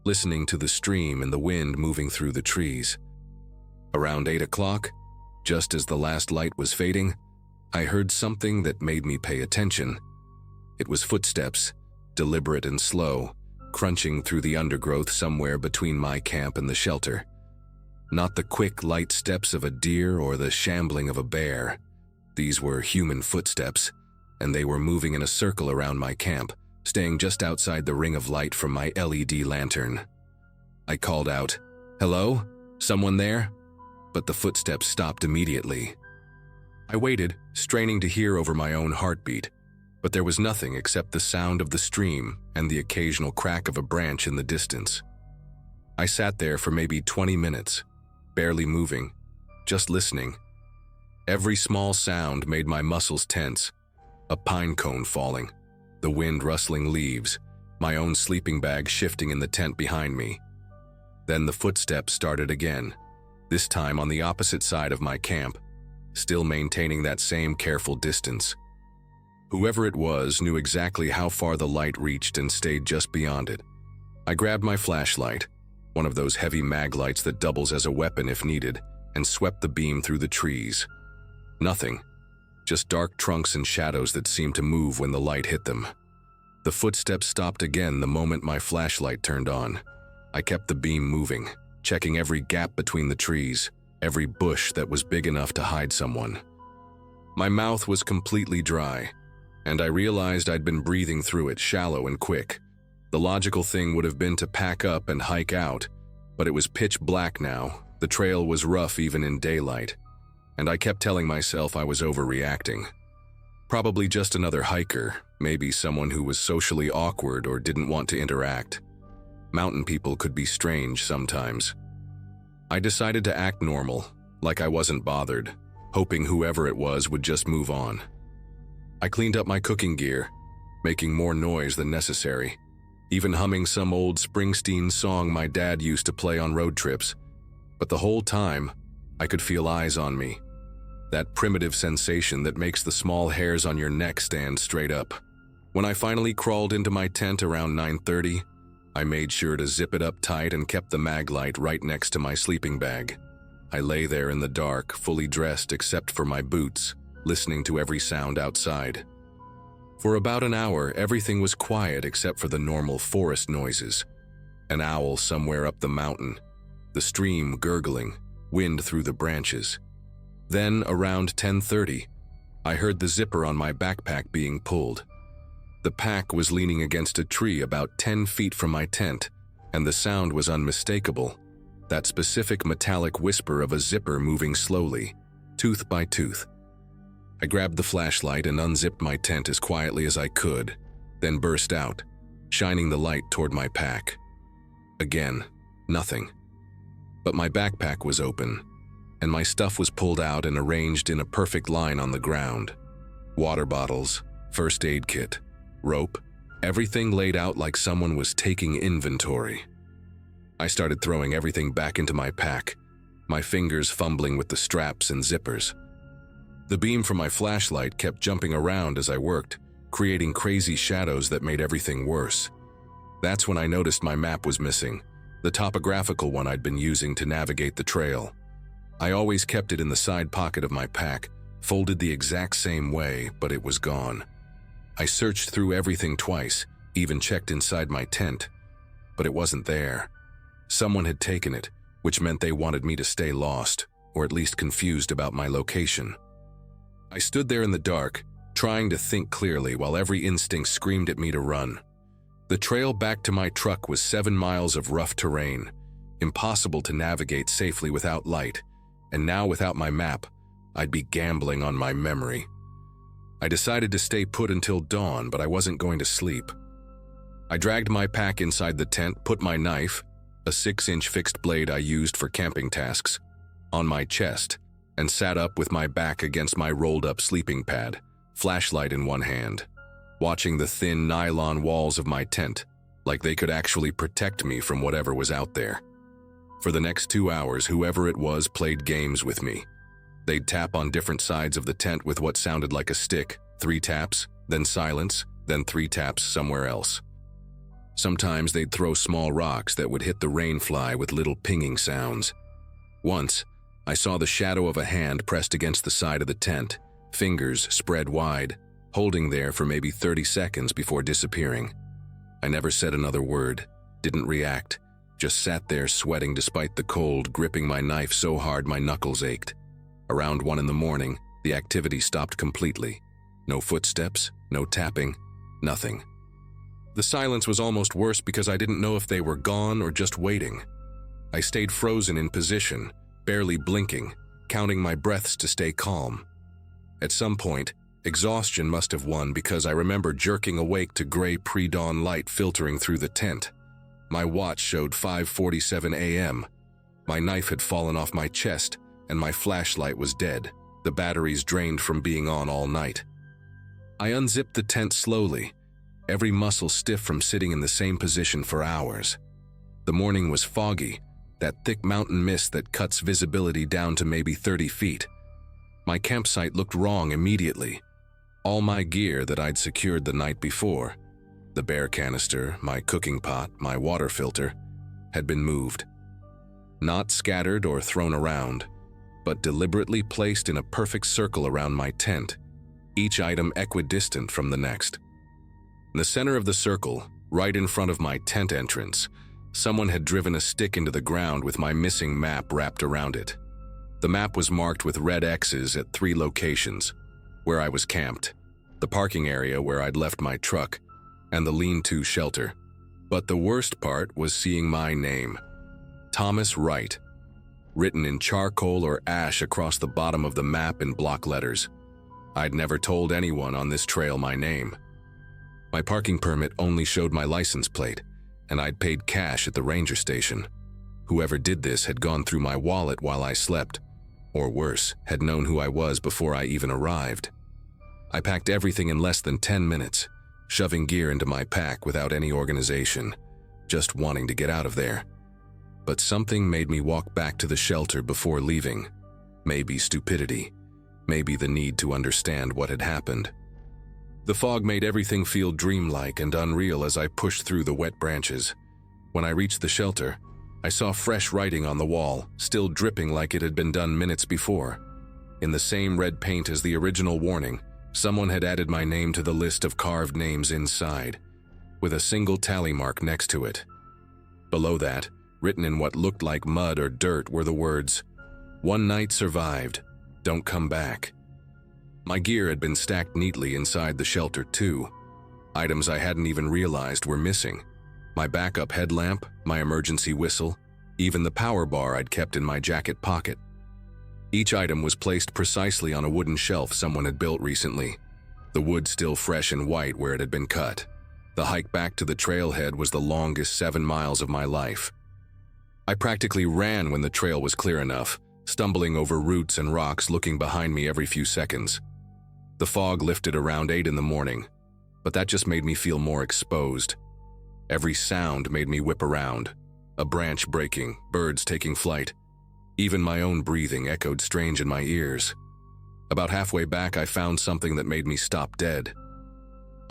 listening to the stream and the wind moving through the trees. Around 8 o'clock, just as the last light was fading, I heard something that made me pay attention. It was footsteps, deliberate and slow, crunching through the undergrowth somewhere between my camp and the shelter. Not the quick, light steps of a deer or the shambling of a bear. These were human footsteps, and they were moving in a circle around my camp, staying just outside the ring of light from my LED lantern. I called out, "Hello? Someone there?" But the footsteps stopped immediately. I waited, straining to hear over my own heartbeat, but there was nothing except the sound of the stream and the occasional crack of a branch in the distance. I sat there for maybe 20 minutes, barely moving, just listening. Every small sound made my muscles tense. A pine cone falling, the wind rustling leaves, my own sleeping bag shifting in the tent behind me. Then the footsteps started again, this time on the opposite side of my camp, still maintaining that same careful distance. Whoever it was knew exactly how far the light reached and stayed just beyond it. I grabbed my flashlight, one of those heavy mag lights that doubles as a weapon if needed, and swept the beam through the trees. Nothing. Just dark trunks and shadows that seemed to move when the light hit them. The footsteps stopped again the moment my flashlight turned on. I kept the beam moving, checking every gap between the trees, every bush that was big enough to hide someone. My mouth was completely dry, and I realized I'd been breathing through it shallow and quick. The logical thing would have been to pack up and hike out, But it was pitch black now, the trail was rough even in daylight, and I kept telling myself I was overreacting. Probably just another hiker, maybe someone who was socially awkward or didn't want to interact. Mountain people could be strange sometimes. I decided to act normal, like I wasn't bothered, hoping whoever it was would just move on. I cleaned up my cooking gear, making more noise than necessary, even humming some old Springsteen song my dad used to play on road trips. But the whole time, I could feel eyes on me. That primitive sensation that makes the small hairs on your neck stand straight up. When I finally crawled into my tent around 9:30, I made sure to zip it up tight and kept the mag light right next to my sleeping bag. I lay there in the dark, fully dressed except for my boots, listening to every sound outside. For about an hour, everything was quiet except for the normal forest noises. An owl somewhere up the mountain, the stream gurgling, wind through the branches. Then, around 10:30, I heard the zipper on my backpack being pulled. The pack was leaning against a tree about 10 feet from my tent, and the sound was unmistakable. That specific metallic whisper of a zipper moving slowly, tooth by tooth. I grabbed the flashlight and unzipped my tent as quietly as I could, then burst out, shining the light toward my pack. Again, nothing. But my backpack was open, and my stuff was pulled out and arranged in a perfect line on the ground. Water bottles, first aid kit, rope, everything laid out like someone was taking inventory. I started throwing everything back into my pack, my fingers fumbling with the straps and zippers. The beam from my flashlight kept jumping around as I worked, creating crazy shadows that made everything worse. That's when I noticed my map was missing, the topographical one I'd been using to navigate the trail. I always kept it in the side pocket of my pack, folded the exact same way, but it was gone. I searched through everything twice, even checked inside my tent, but it wasn't there. Someone had taken it, which meant they wanted me to stay lost, or at least confused about my location. I stood there in the dark, trying to think clearly while every instinct screamed at me to run. The trail back to my truck was 7 miles of rough terrain, impossible to navigate safely without light, and now without my map, I'd be gambling on my memory. I decided to stay put until dawn, but I wasn't going to sleep. I dragged my pack inside the tent, put my knife, a 6-inch fixed blade I used for camping tasks, on my chest, and sat up with my back against my rolled-up sleeping pad, flashlight in one hand, watching the thin nylon walls of my tent, like they could actually protect me from whatever was out there. For the next 2 hours, whoever it was played games with me. They'd tap on different sides of the tent with what sounded like a stick, 3 taps, then silence, then 3 taps somewhere else. Sometimes they'd throw small rocks that would hit the rain fly with little pinging sounds. Once, I saw the shadow of a hand pressed against the side of the tent, fingers spread wide, holding there for maybe 30 seconds before disappearing. I never said another word, didn't react, just sat there sweating despite the cold, gripping my knife so hard my knuckles ached. Around 1 in the morning, the activity stopped completely. No footsteps, no tapping, nothing. The silence was almost worse because I didn't know if they were gone or just waiting. I stayed frozen in position, barely blinking, counting my breaths to stay calm. At some point, exhaustion must have won because I remember jerking awake to gray pre-dawn light filtering through the tent. My watch showed 5:47 a.m. My knife had fallen off my chest, and my flashlight was dead, the batteries drained from being on all night. I unzipped the tent slowly, every muscle stiff from sitting in the same position for hours. The morning was foggy, that thick mountain mist that cuts visibility down to maybe 30 feet. My campsite looked wrong immediately. All my gear that I'd secured the night before, the bear canister, my cooking pot, my water filter, had been moved. Not scattered or thrown around, but deliberately placed in a perfect circle around my tent, each item equidistant from the next. In the center of the circle, right in front of my tent entrance, someone had driven a stick into the ground with my missing map wrapped around it. The map was marked with red X's at 3 locations, where I was camped, the parking area where I'd left my truck, and the lean-to shelter. But the worst part was seeing my name. Thomas Wright, written in charcoal or ash across the bottom of the map in block letters. I'd never told anyone on this trail my name. My parking permit only showed my license plate, and I'd paid cash at the ranger station. Whoever did this had gone through my wallet while I slept, or worse, had known who I was before I even arrived. I packed everything in less than 10 minutes, shoving gear into my pack without any organization, just wanting to get out of there. But something made me walk back to the shelter before leaving. Maybe stupidity, maybe the need to understand what had happened. The fog made everything feel dreamlike and unreal as I pushed through the wet branches. When I reached the shelter, I saw fresh writing on the wall, still dripping like it had been done minutes before. In the same red paint as the original warning, someone had added my name to the list of carved names inside, with a single tally mark next to it. Below that, written in what looked like mud or dirt, were the words, "One night survived, don't come back." My gear had been stacked neatly inside the shelter too. Items I hadn't even realized were missing. My backup headlamp, my emergency whistle, even the power bar I'd kept in my jacket pocket. Each item was placed precisely on a wooden shelf someone had built recently, the wood still fresh and white where it had been cut. The hike back to the trailhead was the longest 7 miles of my life. I practically ran when the trail was clear enough, stumbling over roots and rocks, looking behind me every few seconds. The fog lifted around 8 in the morning, but that just made me feel more exposed. Every sound made me whip around. A branch breaking, birds taking flight. Even my own breathing echoed strange in my ears. About halfway back, I found something that made me stop dead.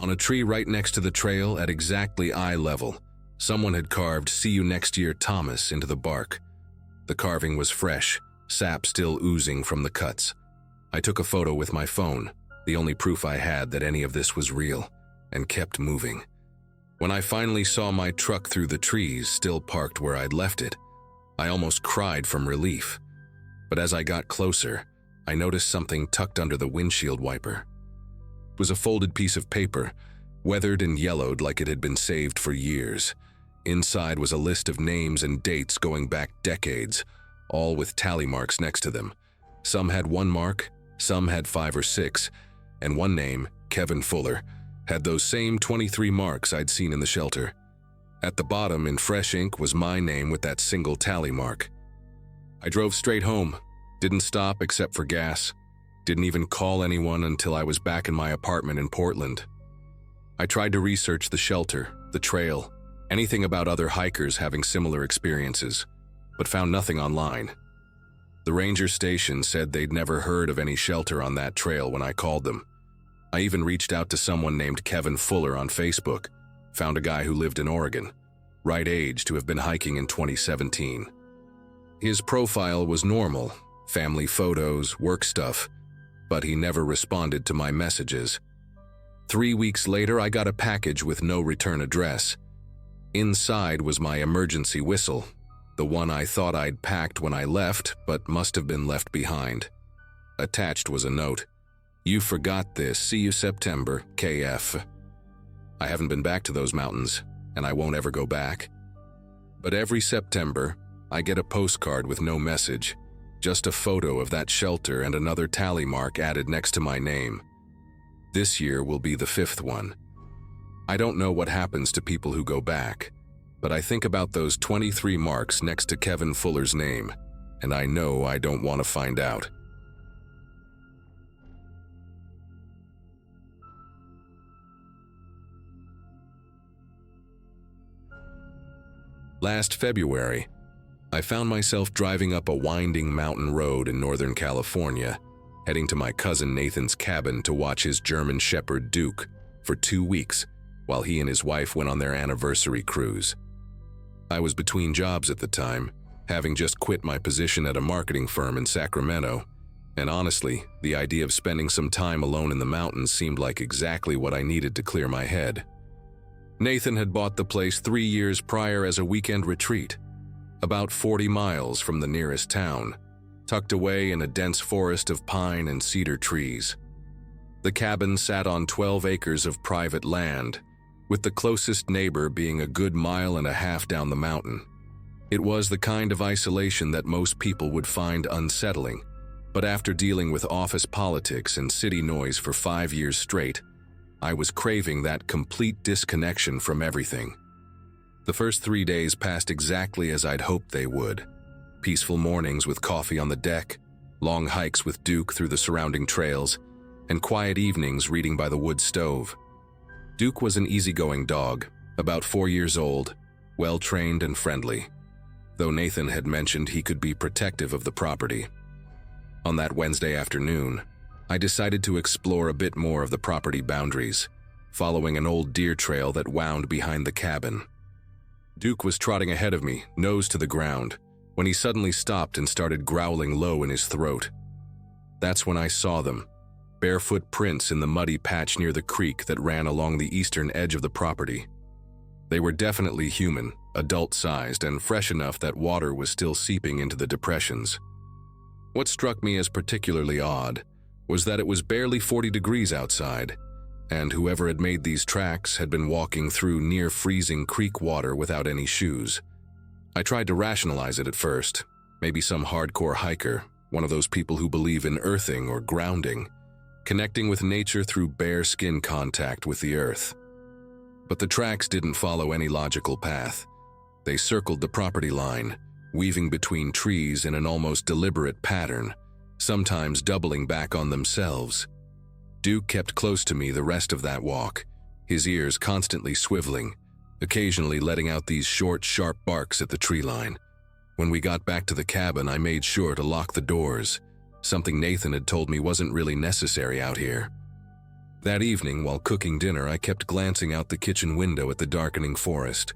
On a tree right next to the trail, at exactly eye level, someone had carved "See you next year, Thomas" into the bark. The carving was fresh, sap still oozing from the cuts. I took a photo with my phone, the only proof I had that any of this was real, and kept moving. When I finally saw my truck through the trees, still parked where I'd left it, I almost cried from relief. But as I got closer, I noticed something tucked under the windshield wiper. It was a folded piece of paper, weathered and yellowed like it had been saved for years. Inside was a list of names and dates going back decades, all with tally marks next to them. Some had 1 mark, some had 5 or 6, and one name, Kevin Fuller, had those same 23 marks I'd seen in the shelter. At the bottom, in fresh ink, was my name with that single tally mark. I drove straight home, didn't stop except for gas, didn't even call anyone until I was back in my apartment in Portland. I tried to research the shelter, the trail, anything about other hikers having similar experiences, but found nothing online. The ranger station said they'd never heard of any shelter on that trail when I called them. I even reached out to someone named Kevin Fuller on Facebook, found a guy who lived in Oregon, right age to have been hiking in 2017. His profile was normal, family photos, work stuff, but he never responded to my messages. 3 weeks later, I got a package with no return address. Inside was my emergency whistle, the one I thought I'd packed when I left, but must have been left behind. Attached was a note. "You forgot this. See you September, KF." I haven't been back to those mountains, and I won't ever go back. But every September, I get a postcard with no message, just a photo of that shelter and another tally mark added next to my name. This year will be the 5th one. I don't know what happens to people who go back, but I think about those 23 marks next to Kevin Fuller's name, and I know I don't want to find out. Last February, I found myself driving up a winding mountain road in Northern California, heading to my cousin Nathan's cabin to watch his German Shepherd Duke for 2 weeks while he and his wife went on their anniversary cruise. I was between jobs at the time, having just quit my position at a marketing firm in Sacramento, and honestly, the idea of spending some time alone in the mountains seemed like exactly what I needed to clear my head. Nathan had bought the place 3 years prior as a weekend retreat, about 40 miles from the nearest town, tucked away in a dense forest of pine and cedar trees. The cabin sat on 12 acres of private land, with the closest neighbor being a good 1.5 miles down the mountain. It was the kind of isolation that most people would find unsettling, but after dealing with office politics and city noise for 5 years straight, I was craving that complete disconnection from everything. The first 3 days passed exactly as I'd hoped they would. Peaceful mornings with coffee on the deck, long hikes with Duke through the surrounding trails, and quiet evenings reading by the wood stove. Duke was an easygoing dog, about 4 years old, well-trained and friendly, though Nathan had mentioned he could be protective of the property. On that Wednesday afternoon, I decided to explore a bit more of the property boundaries, following an old deer trail that wound behind the cabin. Duke was trotting ahead of me, nose to the ground, when he suddenly stopped and started growling low in his throat. That's when I saw them, barefoot prints in the muddy patch near the creek that ran along the eastern edge of the property. They were definitely human, adult-sized, and fresh enough that water was still seeping into the depressions. What struck me as particularly odd was that it was barely 40 degrees outside, and whoever had made these tracks had been walking through near-freezing creek water without any shoes. I tried to rationalize it at first, maybe some hardcore hiker, one of those people who believe in earthing or grounding, connecting with nature through bare skin contact with the earth. But the tracks didn't follow any logical path. They circled the property line, weaving between trees in an almost deliberate pattern, sometimes doubling back on themselves. Duke kept close to me the rest of that walk, his ears constantly swiveling, occasionally letting out these short, sharp barks at the tree line. When we got back to the cabin, I made sure to lock the doors, something Nathan had told me wasn't really necessary out here. That evening, while cooking dinner, I kept glancing out the kitchen window at the darkening forest.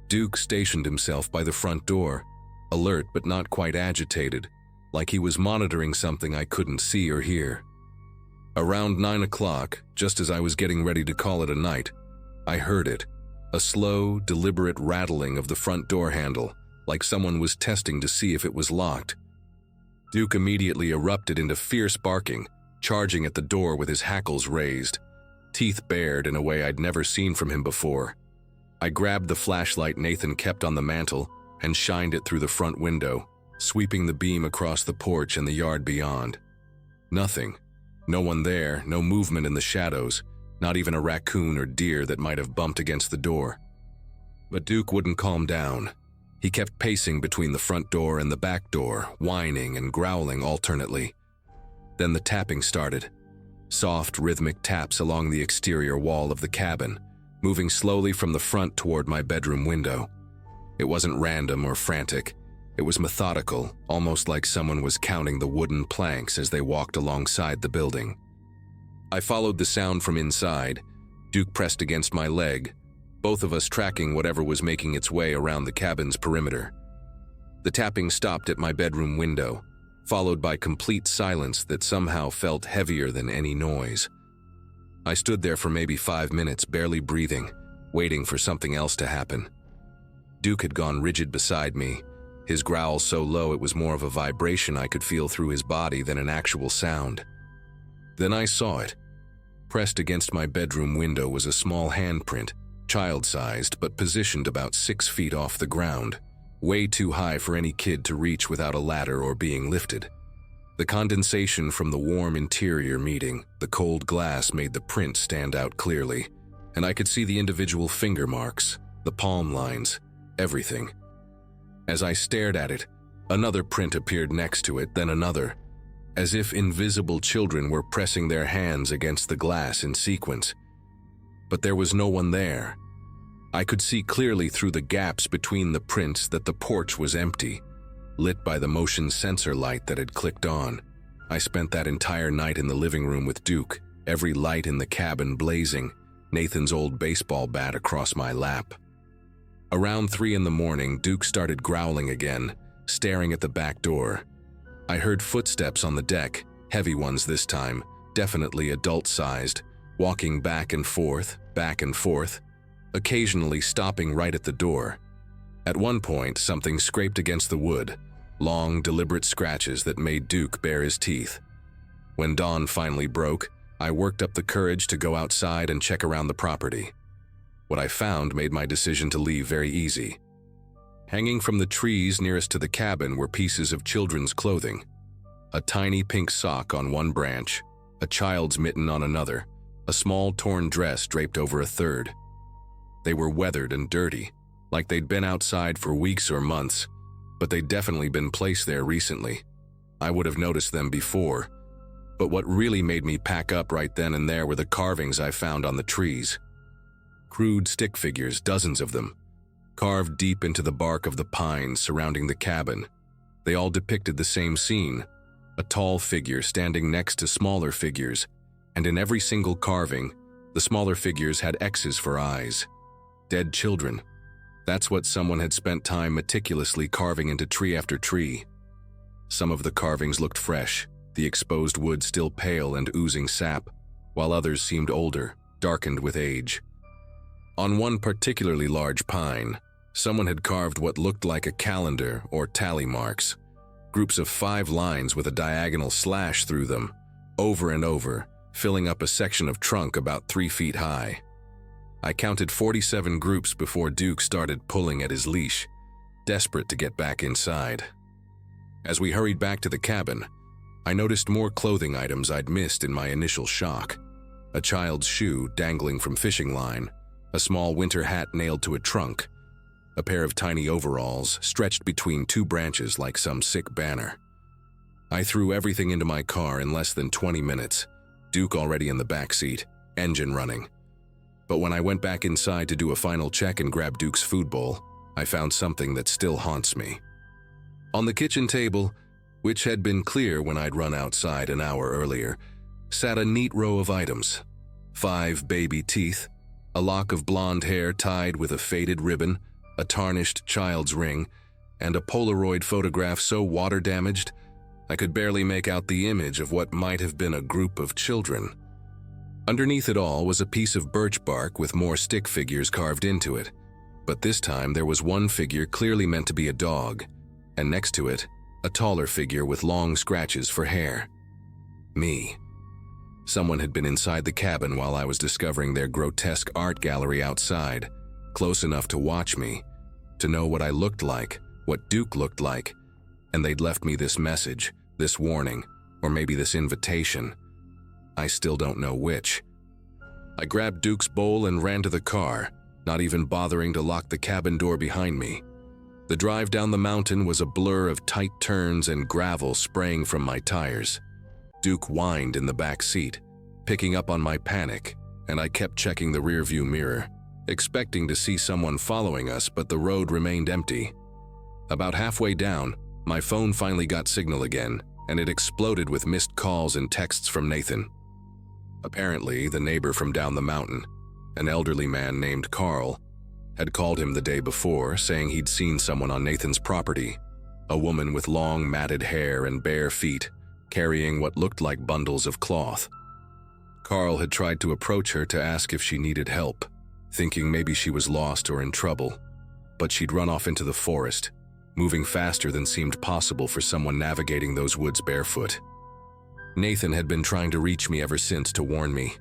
Duke stationed himself by the front door, alert but not quite agitated, like he was monitoring something I couldn't see or hear. Around 9 o'clock, just as I was getting ready to call it a night, I heard it, a slow, deliberate rattling of the front door handle, like someone was testing to see if it was locked. Duke immediately erupted into fierce barking, charging at the door with his hackles raised, teeth bared in a way I'd never seen from him before. I grabbed the flashlight Nathan kept on the mantel and shined it through the front window, sweeping the beam across the porch and the yard beyond. Nothing. No one there, no movement in the shadows, not even a raccoon or deer that might have bumped against the door. But Duke wouldn't calm down. He kept pacing between the front door and the back door, whining and growling alternately. Then the tapping started. Soft, rhythmic taps along the exterior wall of the cabin, moving slowly from the front toward my bedroom window. It wasn't random or frantic. It was methodical, almost like someone was counting the wooden planks as they walked alongside the building. I followed the sound from inside, Duke pressed against my leg, both of us tracking whatever was making its way around the cabin's perimeter. The tapping stopped at my bedroom window, followed by complete silence that somehow felt heavier than any noise. I stood there for maybe 5 minutes, barely breathing, waiting for something else to happen. Duke had gone rigid beside me, his growl so low it was more of a vibration I could feel through his body than an actual sound. Then I saw it. Pressed against my bedroom window was a small handprint, child-sized but positioned about 6 feet off the ground, way too high for any kid to reach without a ladder or being lifted. The condensation from the warm interior meeting the cold glass made the print stand out clearly, and I could see the individual finger marks, the palm lines, everything. As I stared at it, another print appeared next to it, then another, as if invisible children were pressing their hands against the glass in sequence. But there was no one there. I could see clearly through the gaps between the prints that the porch was empty, lit by the motion sensor light that had clicked on. I spent that entire night in the living room with Duke, every light in the cabin blazing, Nathan's old baseball bat across my lap. Around 3 in the morning, Duke started growling again, staring at the back door. I heard footsteps on the deck, heavy ones this time, definitely adult-sized, walking back and forth, occasionally stopping right at the door. At one point, something scraped against the wood, long, deliberate scratches that made Duke bare his teeth. When dawn finally broke, I worked up the courage to go outside and check around the property. What I found made my decision to leave very easy. Hanging from the trees nearest to the cabin were pieces of children's clothing. A tiny pink sock on one branch, a child's mitten on another, a small torn dress draped over a third. They were weathered and dirty, like they'd been outside for weeks or months, but they'd definitely been placed there recently. I would have noticed them before, but what really made me pack up right then and there were the carvings I found on the trees. Crude stick figures, dozens of them, carved deep into the bark of the pines surrounding the cabin. They all depicted the same scene, a tall figure standing next to smaller figures, and in every single carving, the smaller figures had X's for eyes. Dead children. That's what someone had spent time meticulously carving into tree after tree. Some of the carvings looked fresh, the exposed wood still pale and oozing sap, while others seemed older, darkened with age. On one particularly large pine, someone had carved what looked like a calendar or tally marks, groups of 5 lines with a diagonal slash through them, over and over, filling up a section of trunk about 3 feet high. I counted 47 groups before Duke started pulling at his leash, desperate to get back inside. As we hurried back to the cabin, I noticed more clothing items I'd missed in my initial shock. A child's shoe dangling from fishing line, a small winter hat nailed to a trunk, a pair of tiny overalls stretched between 2 branches like some sick banner. I threw everything into my car in less than 20 minutes, Duke already in the back seat, engine running. But when I went back inside to do a final check and grab Duke's food bowl, I found something that still haunts me. On the kitchen table, which had been clear when I'd run outside an hour earlier, sat a neat row of items. 5 baby teeth, a lock of blonde hair tied with a faded ribbon, a tarnished child's ring, and a Polaroid photograph so water-damaged I could barely make out the image of what might have been a group of children. Underneath it all was a piece of birch bark with more stick figures carved into it, but this time there was one figure clearly meant to be a dog, and next to it, a taller figure with long scratches for hair. Me. Someone had been inside the cabin while I was discovering their grotesque art gallery outside, close enough to watch me, to know what I looked like, what Duke looked like, and they'd left me this message, this warning, or maybe this invitation. I still don't know which. I grabbed Duke's bowl and ran to the car, not even bothering to lock the cabin door behind me. The drive down the mountain was a blur of tight turns and gravel spraying from my tires. Duke whined in the back seat, picking up on my panic, and I kept checking the rearview mirror, expecting to see someone following us, but the road remained empty. About halfway down, my phone finally got signal again, and it exploded with missed calls and texts from Nathan. Apparently, the neighbor from down the mountain, an elderly man named Carl, had called him the day before, saying he'd seen someone on Nathan's property, a woman with long matted hair and bare feet, carrying what looked like bundles of cloth. Carl had tried to approach her to ask if she needed help, thinking maybe she was lost or in trouble, but she'd run off into the forest, moving faster than seemed possible for someone navigating those woods barefoot. Nathan had been trying to reach me ever since to warn me,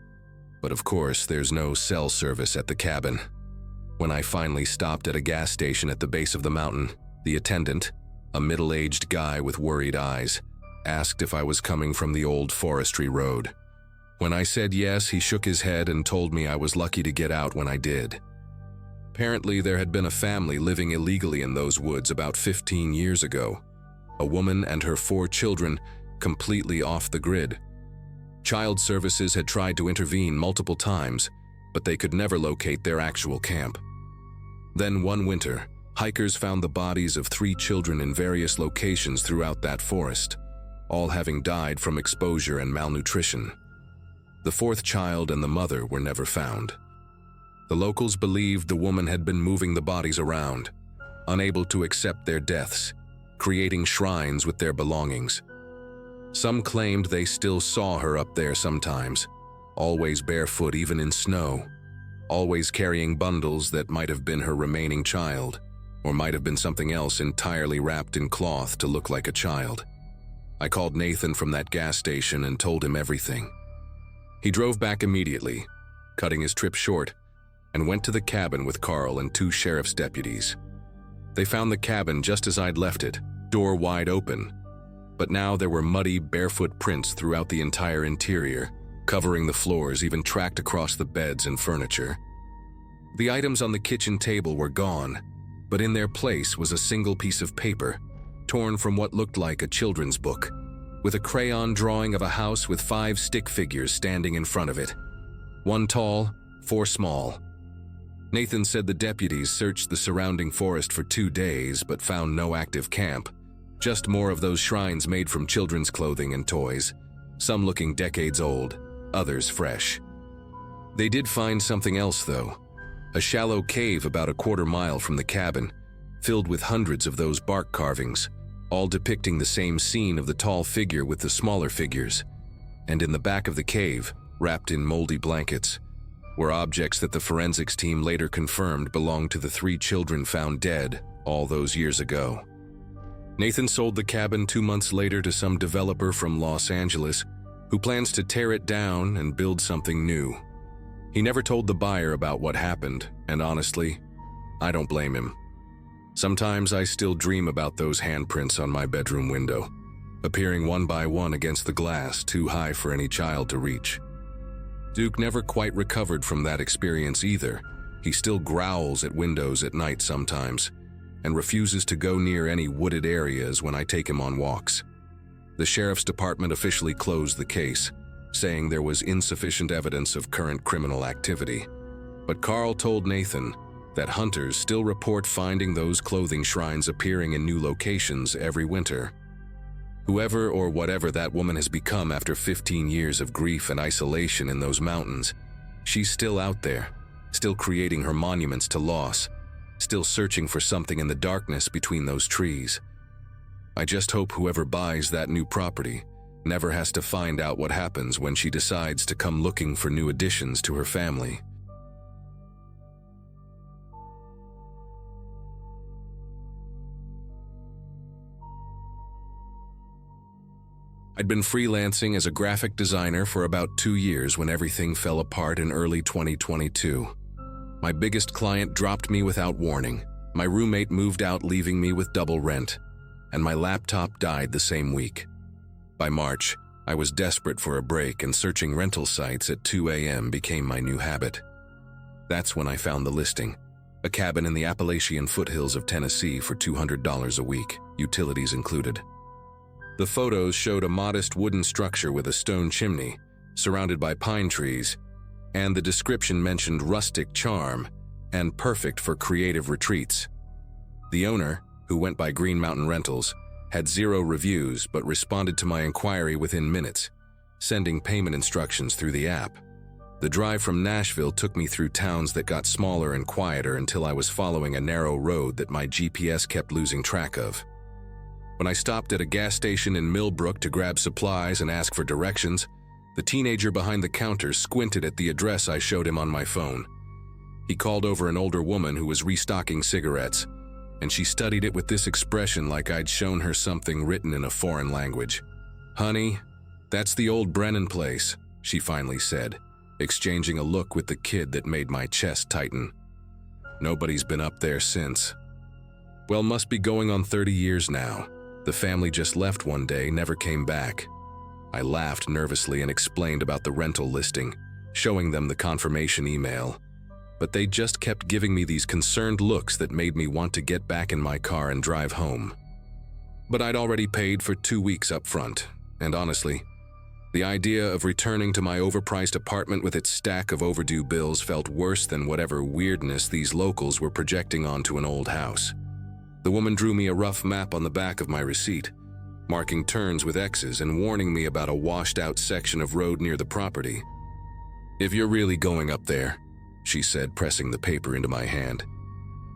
but of course there's no cell service at the cabin. When I finally stopped at a gas station at the base of the mountain, the attendant, a middle-aged guy with worried eyes, asked if I was coming from the old forestry road. When I said yes, he shook his head and told me I was lucky to get out when I did. Apparently, there had been a family living illegally in those woods about 15 years ago. A woman and her 4 children, completely off the grid. Child services had tried to intervene multiple times, but they could never locate their actual camp. Then one winter, hikers found the bodies of 3 children in various locations throughout that forest, all having died from exposure and malnutrition. The 4th child and the mother were never found. The locals believed the woman had been moving the bodies around, unable to accept their deaths, creating shrines with their belongings. Some claimed they still saw her up there sometimes, always barefoot even in snow, always carrying bundles that might have been her remaining child, or might have been something else entirely wrapped in cloth to look like a child. I called Nathan from that gas station and told him everything. He drove back immediately, cutting his trip short, and went to the cabin with Carl and 2 sheriff's deputies. They found the cabin just as I'd left it, door wide open. But now there were muddy, barefoot prints throughout the entire interior, covering the floors, even tracked across the beds and furniture. The items on the kitchen table were gone, but in their place was a single piece of paper, torn from what looked like a children's book, with a crayon drawing of a house with 5 stick figures standing in front of it. 1 tall, 4 small. Nathan said the deputies searched the surrounding forest for 2 days but found no active camp, just more of those shrines made from children's clothing and toys, some looking decades old, others fresh. They did find something else though, a shallow cave about a quarter mile from the cabin, filled with hundreds of those bark carvings, all depicting the same scene of the tall figure with the smaller figures. And in the back of the cave, wrapped in moldy blankets, were objects that the forensics team later confirmed belonged to the 3 children found dead all those years ago. Nathan sold the cabin 2 months later to some developer from Los Angeles who plans to tear it down and build something new. He never told the buyer about what happened, and honestly, I don't blame him. Sometimes I still dream about those handprints on my bedroom window, appearing one by one against the glass too high for any child to reach. Duke never quite recovered from that experience either. He still growls at windows at night sometimes, and refuses to go near any wooded areas when I take him on walks. The sheriff's department officially closed the case, saying there was insufficient evidence of current criminal activity. But Carl told Nathan that hunters still report finding those clothing shrines appearing in new locations every winter. Whoever or whatever that woman has become after 15 years of grief and isolation in those mountains, she's still out there, still creating her monuments to loss, still searching for something in the darkness between those trees. I just hope whoever buys that new property never has to find out what happens when she decides to come looking for new additions to her family. I'd been freelancing as a graphic designer for about 2 years when everything fell apart in early 2022. My biggest client dropped me without warning. My roommate moved out, leaving me with double rent, and my laptop died the same week. By March, I was desperate for a break, and searching rental sites at 2 a.m. became my new habit. That's when I found the listing, a cabin in the Appalachian foothills of Tennessee for $200 a week, utilities included. The photos showed a modest wooden structure with a stone chimney, surrounded by pine trees, and the description mentioned rustic charm and perfect for creative retreats. The owner, who went by Green Mountain Rentals, had 0 reviews but responded to my inquiry within minutes, sending payment instructions through the app. The drive from Nashville took me through towns that got smaller and quieter until I was following a narrow road that my GPS kept losing track of. When I stopped at a gas station in Millbrook to grab supplies and ask for directions, the teenager behind the counter squinted at the address I showed him on my phone. He called over an older woman who was restocking cigarettes, and she studied it with this expression like I'd shown her something written in a foreign language. "Honey, that's the old Brennan place," she finally said, exchanging a look with the kid that made my chest tighten. "Nobody's been up there since." "Well, must be going on 30 years now. The family just left one day, never came back." I laughed nervously and explained about the rental listing, showing them the confirmation email. But they just kept giving me these concerned looks that made me want to get back in my car and drive home. But I'd already paid for 2 weeks up front, and honestly, the idea of returning to my overpriced apartment with its stack of overdue bills felt worse than whatever weirdness these locals were projecting onto an old house. The woman drew me a rough map on the back of my receipt, marking turns with X's and warning me about a washed-out section of road near the property. "If you're really going up there," she said, pressing the paper into my hand,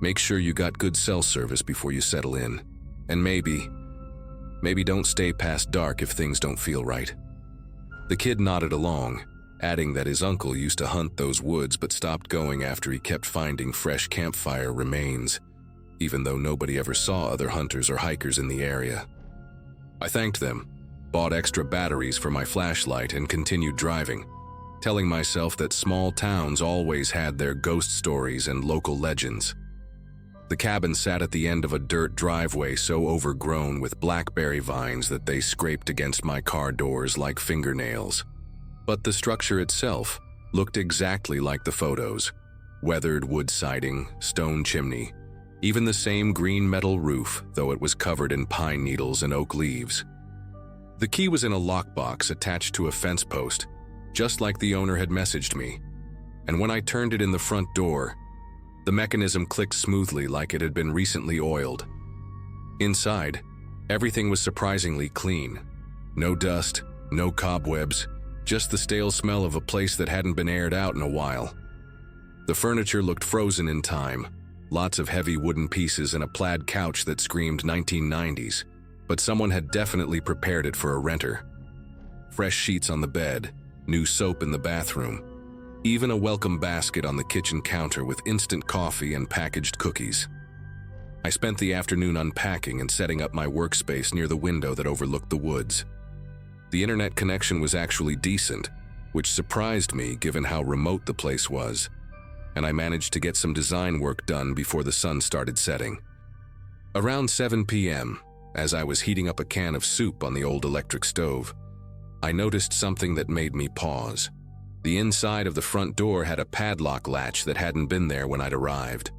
"make sure you got good cell service before you settle in. And maybe don't stay past dark if things don't feel right." The kid nodded along, adding that his uncle used to hunt those woods but stopped going after he kept finding fresh campfire remains, even though nobody ever saw other hunters or hikers in the area. I thanked them, bought extra batteries for my flashlight, and continued driving, telling myself that small towns always had their ghost stories and local legends. The cabin sat at the end of a dirt driveway so overgrown with blackberry vines that they scraped against my car doors like fingernails. But the structure itself looked exactly like the photos. Weathered wood siding, stone chimney, even the same green metal roof, though it was covered in pine needles and oak leaves. The key was in a lockbox attached to a fence post, just like the owner had messaged me. And when I turned it in the front door, the mechanism clicked smoothly like it had been recently oiled. Inside, everything was surprisingly clean. No dust, no cobwebs, just the stale smell of a place that hadn't been aired out in a while. The furniture looked frozen in time, lots of heavy wooden pieces and a plaid couch that screamed 1990s, but someone had definitely prepared it for a renter. Fresh sheets on the bed, new soap in the bathroom, even a welcome basket on the kitchen counter with instant coffee and packaged cookies. I spent the afternoon unpacking and setting up my workspace near the window that overlooked the woods. The internet connection was actually decent, which surprised me given how remote the place was, and I managed to get some design work done before the sun started setting. Around 7 p.m., as I was heating up a can of soup on the old electric stove, I noticed something that made me pause. The inside of the front door had a padlock latch that hadn't been there when I'd arrived.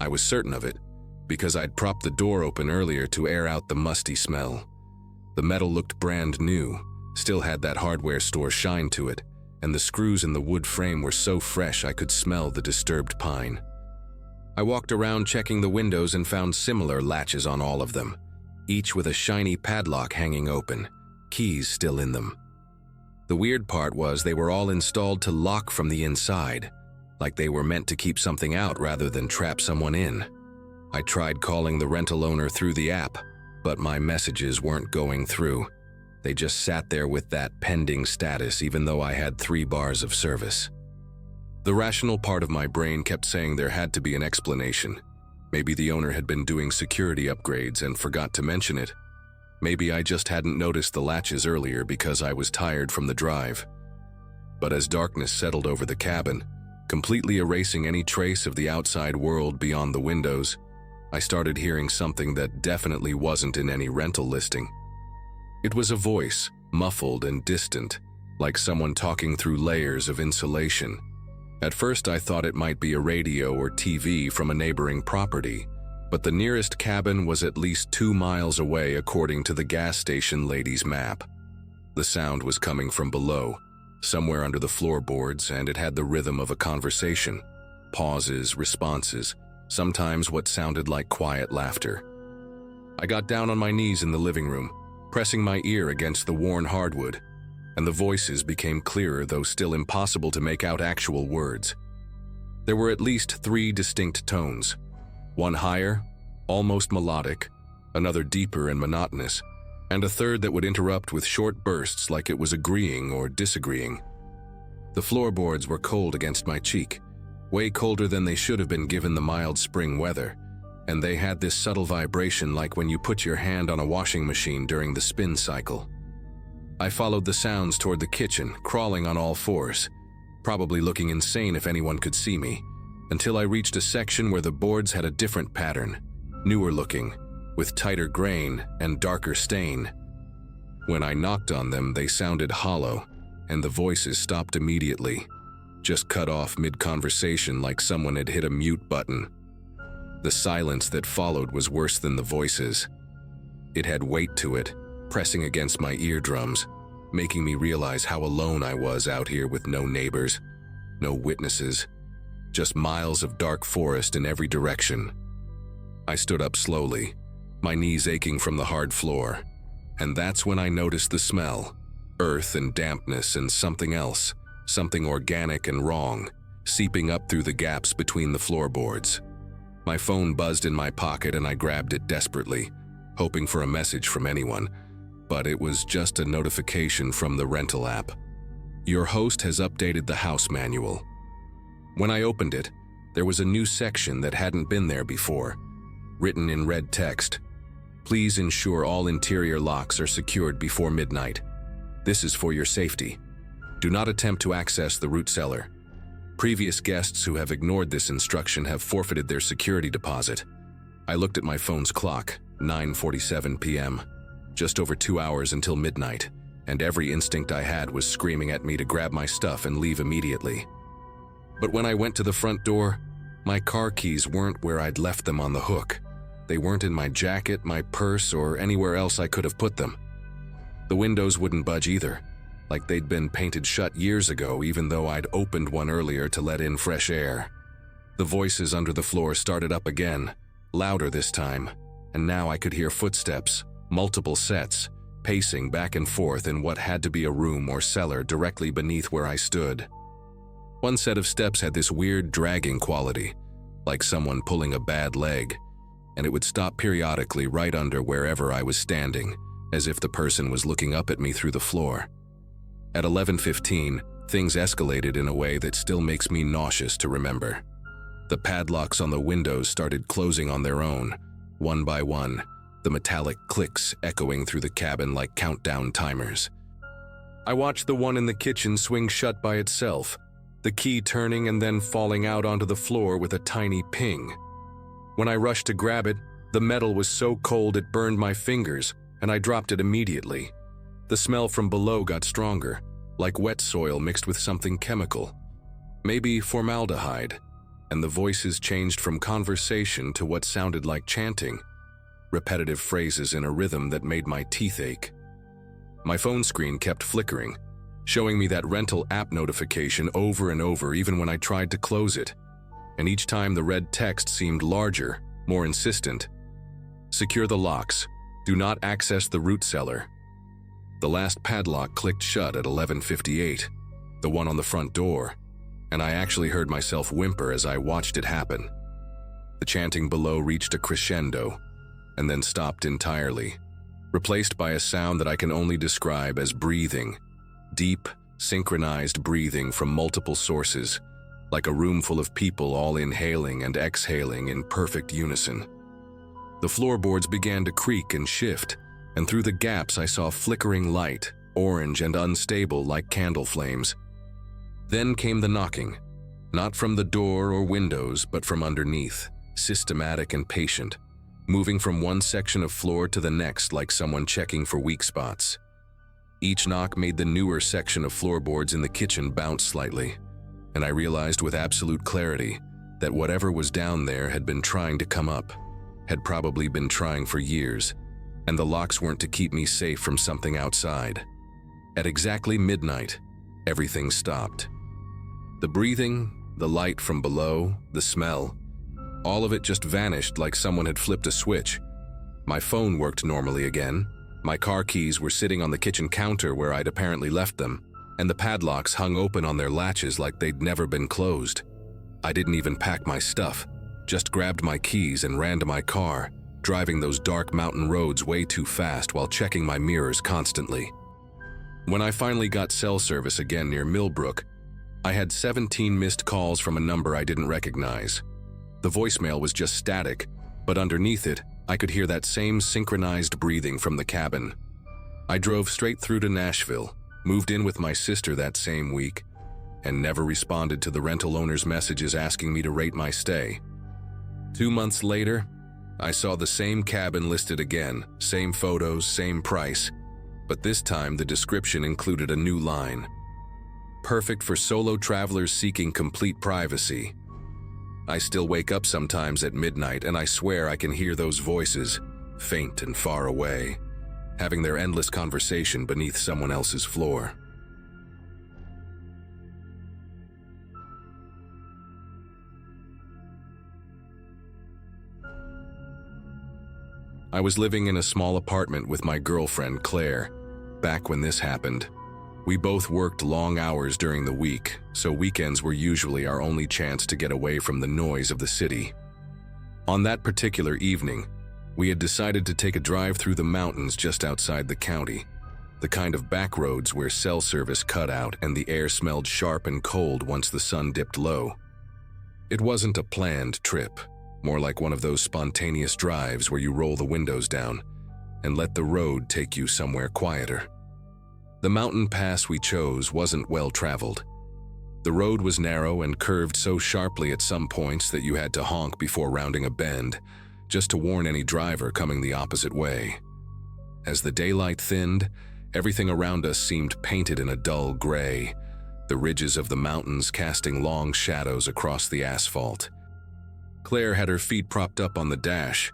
I was certain of it, because I'd propped the door open earlier to air out the musty smell. The metal looked brand new, still had that hardware store shine to it, and the screws in the wood frame were so fresh I could smell the disturbed pine. I walked around checking the windows and found similar latches on all of them, each with a shiny padlock hanging open, keys still in them. The weird part was they were all installed to lock from the inside, like they were meant to keep something out rather than trap someone in. I tried calling the rental owner through the app, but my messages weren't going through. They just sat there with that pending status even though I had 3 bars of service. The rational part of my brain kept saying there had to be an explanation. Maybe the owner had been doing security upgrades and forgot to mention it. Maybe I just hadn't noticed the latches earlier because I was tired from the drive. But as darkness settled over the cabin, completely erasing any trace of the outside world beyond the windows, I started hearing something that definitely wasn't in any rental listing. It was a voice, muffled and distant, like someone talking through layers of insulation. At first I thought it might be a radio or TV from a neighboring property, but the nearest cabin was at least 2 miles away according to the gas station lady's map. The sound was coming from below, somewhere under the floorboards, and it had the rhythm of a conversation. Pauses, responses, sometimes what sounded like quiet laughter. I got down on my knees in the living room, pressing my ear against the worn hardwood, and the voices became clearer, though still impossible to make out actual words. There were at least 3 distinct tones. One higher, almost melodic, another deeper and monotonous, and a third that would interrupt with short bursts like it was agreeing or disagreeing. The floorboards were cold against my cheek, way colder than they should have been given the mild spring weather, and they had this subtle vibration like when you put your hand on a washing machine during the spin cycle. I followed the sounds toward the kitchen, crawling on all 4s, probably looking insane if anyone could see me, until I reached a section where the boards had a different pattern, newer looking, with tighter grain and darker stain. When I knocked on them, they sounded hollow, and the voices stopped immediately, just cut off mid-conversation like someone had hit a mute button. The silence that followed was worse than the voices. It had weight to it, pressing against my eardrums, making me realize how alone I was out here with no neighbors, no witnesses, just miles of dark forest in every direction. I stood up slowly, my knees aching from the hard floor, and that's when I noticed the smell, earth and dampness and something else, something organic and wrong, seeping up through the gaps between the floorboards. My phone buzzed in my pocket and I grabbed it desperately, hoping for a message from anyone, but it was just a notification from the rental app. Your host has updated the house manual. When I opened it, there was a new section that hadn't been there before, written in red text. Please ensure all interior locks are secured before midnight. This is for your safety. Do not attempt to access the root cellar. Previous guests who have ignored this instruction have forfeited their security deposit. I looked at my phone's clock, 9:47 p.m., just over 2 hours until midnight, and every instinct I had was screaming at me to grab my stuff and leave immediately. But when I went to the front door, my car keys weren't where I'd left them on the hook. They weren't in my jacket, my purse, or anywhere else I could have put them. The windows wouldn't budge either, like they'd been painted shut years ago, even though I'd opened one earlier to let in fresh air. The voices under the floor started up again, louder this time, and now I could hear footsteps, multiple sets, pacing back and forth in what had to be a room or cellar directly beneath where I stood. One set of steps had this weird dragging quality, like someone pulling a bad leg, and it would stop periodically right under wherever I was standing, as if the person was looking up at me through the floor. At 11:15, things escalated in a way that still makes me nauseous to remember. The padlocks on the windows started closing on their own, one by one, the metallic clicks echoing through the cabin like countdown timers. I watched the one in the kitchen swing shut by itself, the key turning and then falling out onto the floor with a tiny ping. When I rushed to grab it, the metal was so cold it burned my fingers, and I dropped it immediately. The smell from below got stronger, like wet soil mixed with something chemical. Maybe formaldehyde, and the voices changed from conversation to what sounded like chanting, repetitive phrases in a rhythm that made my teeth ache. My phone screen kept flickering, showing me that rental app notification over and over even when I tried to close it, and each time the red text seemed larger, more insistent. Secure the locks. Do not access the root cellar. The last padlock clicked shut at 11:58, the one on the front door, and I actually heard myself whimper as I watched it happen. The chanting below reached a crescendo, and then stopped entirely, replaced by a sound that I can only describe as breathing, deep, synchronized breathing from multiple sources, like a room full of people all inhaling and exhaling in perfect unison. The floorboards began to creak and shift, and through the gaps I saw flickering light, orange and unstable like candle flames. Then came the knocking, not from the door or windows, but from underneath, systematic and patient, moving from one section of floor to the next like someone checking for weak spots. Each knock made the newer section of floorboards in the kitchen bounce slightly, and I realized with absolute clarity that whatever was down there had been trying to come up, had probably been trying for years, and the locks weren't to keep me safe from something outside. At exactly midnight, everything stopped. The breathing, the light from below, the smell, all of it just vanished like someone had flipped a switch. My phone worked normally again. My car keys were sitting on the kitchen counter where I'd apparently left them, and the padlocks hung open on their latches like they'd never been closed. I didn't even pack my stuff, just grabbed my keys and ran to my car, driving those dark mountain roads way too fast while checking my mirrors constantly. When I finally got cell service again near Millbrook, I had 17 missed calls from a number I didn't recognize. The voicemail was just static, but underneath it, I could hear that same synchronized breathing from the cabin. I drove straight through to Nashville, moved in with my sister that same week, and never responded to the rental owner's messages asking me to rate my stay. 2 months later, I saw the same cabin listed again, same photos, same price, but this time the description included a new line. Perfect for solo travelers seeking complete privacy. I still wake up sometimes at midnight and I swear I can hear those voices, faint and far away, having their endless conversation beneath someone else's floor. I was living in a small apartment with my girlfriend, Claire, back when this happened. We both worked long hours during the week, so weekends were usually our only chance to get away from the noise of the city. On that particular evening, we had decided to take a drive through the mountains just outside the county, the kind of back roads where cell service cut out and the air smelled sharp and cold once the sun dipped low. It wasn't a planned trip, more like one of those spontaneous drives where you roll the windows down and let the road take you somewhere quieter. The mountain pass we chose wasn't well traveled. The road was narrow and curved so sharply at some points that you had to honk before rounding a bend, just to warn any driver coming the opposite way. As the daylight thinned, everything around us seemed painted in a dull gray, the ridges of the mountains casting long shadows across the asphalt. Claire had her feet propped up on the dash,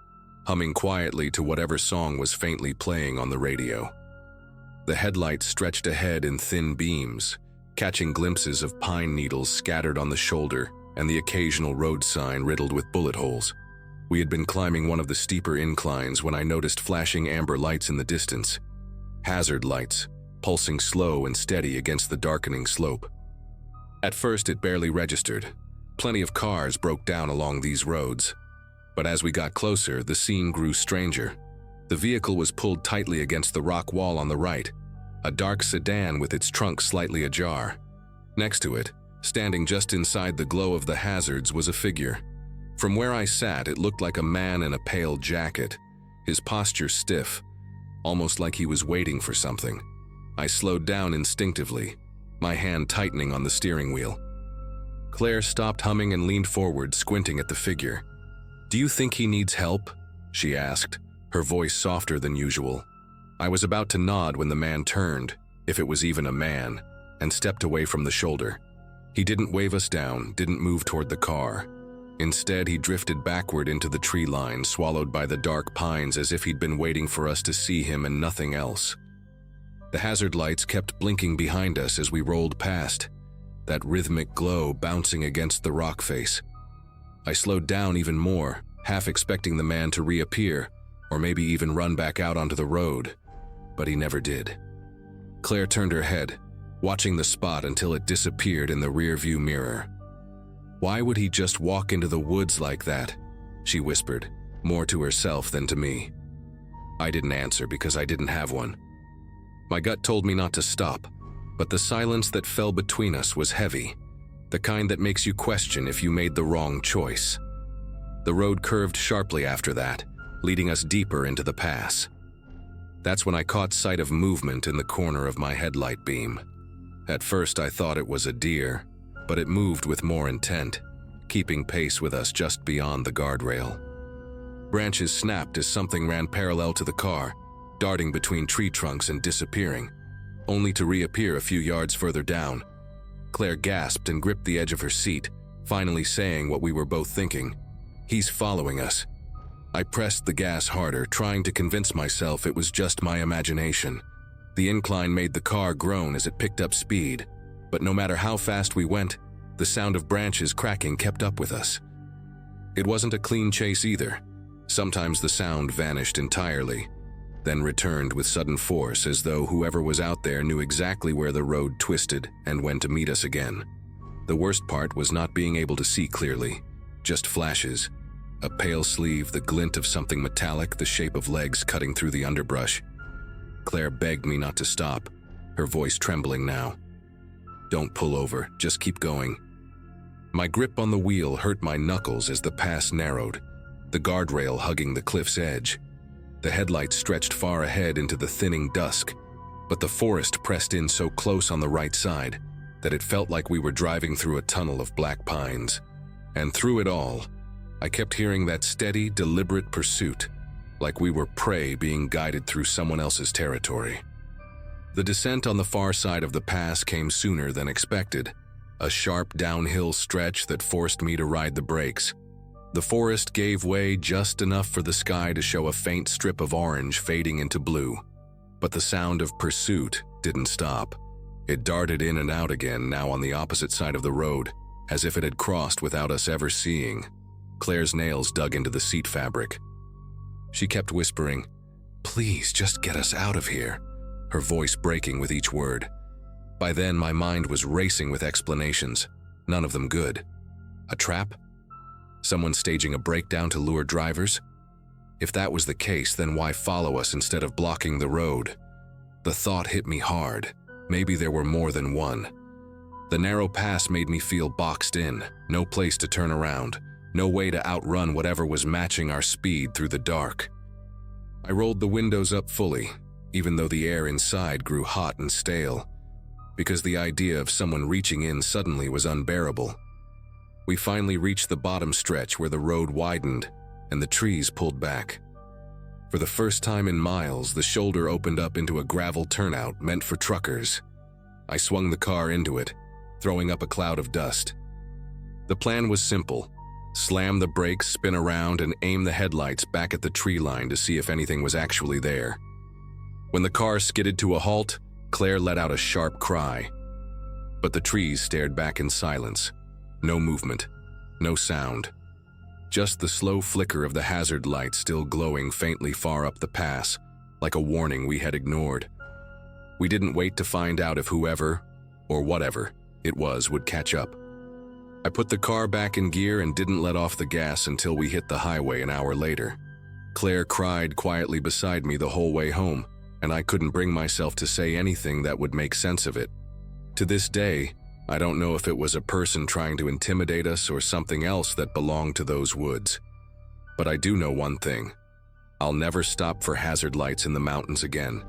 humming quietly to whatever song was faintly playing on the radio. The headlights stretched ahead in thin beams, catching glimpses of pine needles scattered on the shoulder and the occasional road sign riddled with bullet holes. We had been climbing one of the steeper inclines when I noticed flashing amber lights in the distance. Hazard lights, pulsing slow and steady against the darkening slope. At first it barely registered. Plenty of cars broke down along these roads. But as we got closer, the scene grew stranger. The vehicle was pulled tightly against the rock wall on the right, a dark sedan with its trunk slightly ajar. Next to it, standing just inside the glow of the hazards, was a figure. From where I sat, it looked like a man in a pale jacket, his posture stiff, almost like he was waiting for something. I slowed down instinctively, my hand tightening on the steering wheel. Claire stopped humming and leaned forward, squinting at the figure. "Do you think he needs help?" she asked, her voice softer than usual. I was about to nod when the man turned, if it was even a man, and stepped away from the shoulder. He didn't wave us down, didn't move toward the car. Instead, he drifted backward into the tree line, swallowed by the dark pines as if he'd been waiting for us to see him and nothing else. The hazard lights kept blinking behind us as we rolled past, that rhythmic glow bouncing against the rock face. I slowed down even more, half expecting the man to reappear, or maybe even run back out onto the road, but he never did. Claire turned her head, watching the spot until it disappeared in the rearview mirror. "Why would he just walk into the woods like that?" she whispered, more to herself than to me. I didn't answer because I didn't have one. My gut told me not to stop, but the silence that fell between us was heavy, the kind that makes you question if you made the wrong choice. The road curved sharply after that, leading us deeper into the pass. That's when I caught sight of movement in the corner of my headlight beam. At first I thought it was a deer, but it moved with more intent, keeping pace with us just beyond the guardrail. Branches snapped as something ran parallel to the car, darting between tree trunks and disappearing, only to reappear a few yards further down. Claire gasped and gripped the edge of her seat, finally saying what we were both thinking. "He's following us." I pressed the gas harder, trying to convince myself it was just my imagination. The incline made the car groan as it picked up speed, but no matter how fast we went, the sound of branches cracking kept up with us. It wasn't a clean chase either. Sometimes the sound vanished entirely, then returned with sudden force as though whoever was out there knew exactly where the road twisted and when to meet us again. The worst part was not being able to see clearly, just flashes. A pale sleeve, the glint of something metallic, the shape of legs cutting through the underbrush. Claire begged me not to stop, her voice trembling now. "Don't pull over, just keep going." My grip on the wheel hurt my knuckles as the pass narrowed, the guardrail hugging the cliff's edge. The headlights stretched far ahead into the thinning dusk, but the forest pressed in so close on the right side that it felt like we were driving through a tunnel of black pines. And through it all, I kept hearing that steady, deliberate pursuit, like we were prey being guided through someone else's territory. The descent on the far side of the pass came sooner than expected, a sharp downhill stretch that forced me to ride the brakes. The forest gave way just enough for the sky to show a faint strip of orange fading into blue. But the sound of pursuit didn't stop. It darted in and out again, now on the opposite side of the road, as if it had crossed without us ever seeing. Claire's nails dug into the seat fabric. She kept whispering, "Please, just get us out of here," her voice breaking with each word. By then, my mind was racing with explanations, none of them good. A trap? Someone staging a breakdown to lure drivers? If that was the case, then why follow us instead of blocking the road? The thought hit me hard. Maybe there were more than one. The narrow pass made me feel boxed in, no place to turn around, no way to outrun whatever was matching our speed through the dark. I rolled the windows up fully, even though the air inside grew hot and stale, because the idea of someone reaching in suddenly was unbearable. We finally reached the bottom stretch where the road widened, and the trees pulled back. For the first time in miles, the shoulder opened up into a gravel turnout meant for truckers. I swung the car into it, throwing up a cloud of dust. The plan was simple: slam the brakes, spin around, and aim the headlights back at the tree line to see if anything was actually there. When the car skidded to a halt, Claire let out a sharp cry. But the trees stared back in silence. No movement, no sound. Just the slow flicker of the hazard light still glowing faintly far up the pass, like a warning we had ignored. We didn't wait to find out if whoever, or whatever, it was would catch up. I put the car back in gear and didn't let off the gas until we hit the highway an hour later. Claire cried quietly beside me the whole way home, and I couldn't bring myself to say anything that would make sense of it. To this day, I don't know if it was a person trying to intimidate us or something else that belonged to those woods. But I do know one thing: I'll never stop for hazard lights in the mountains again.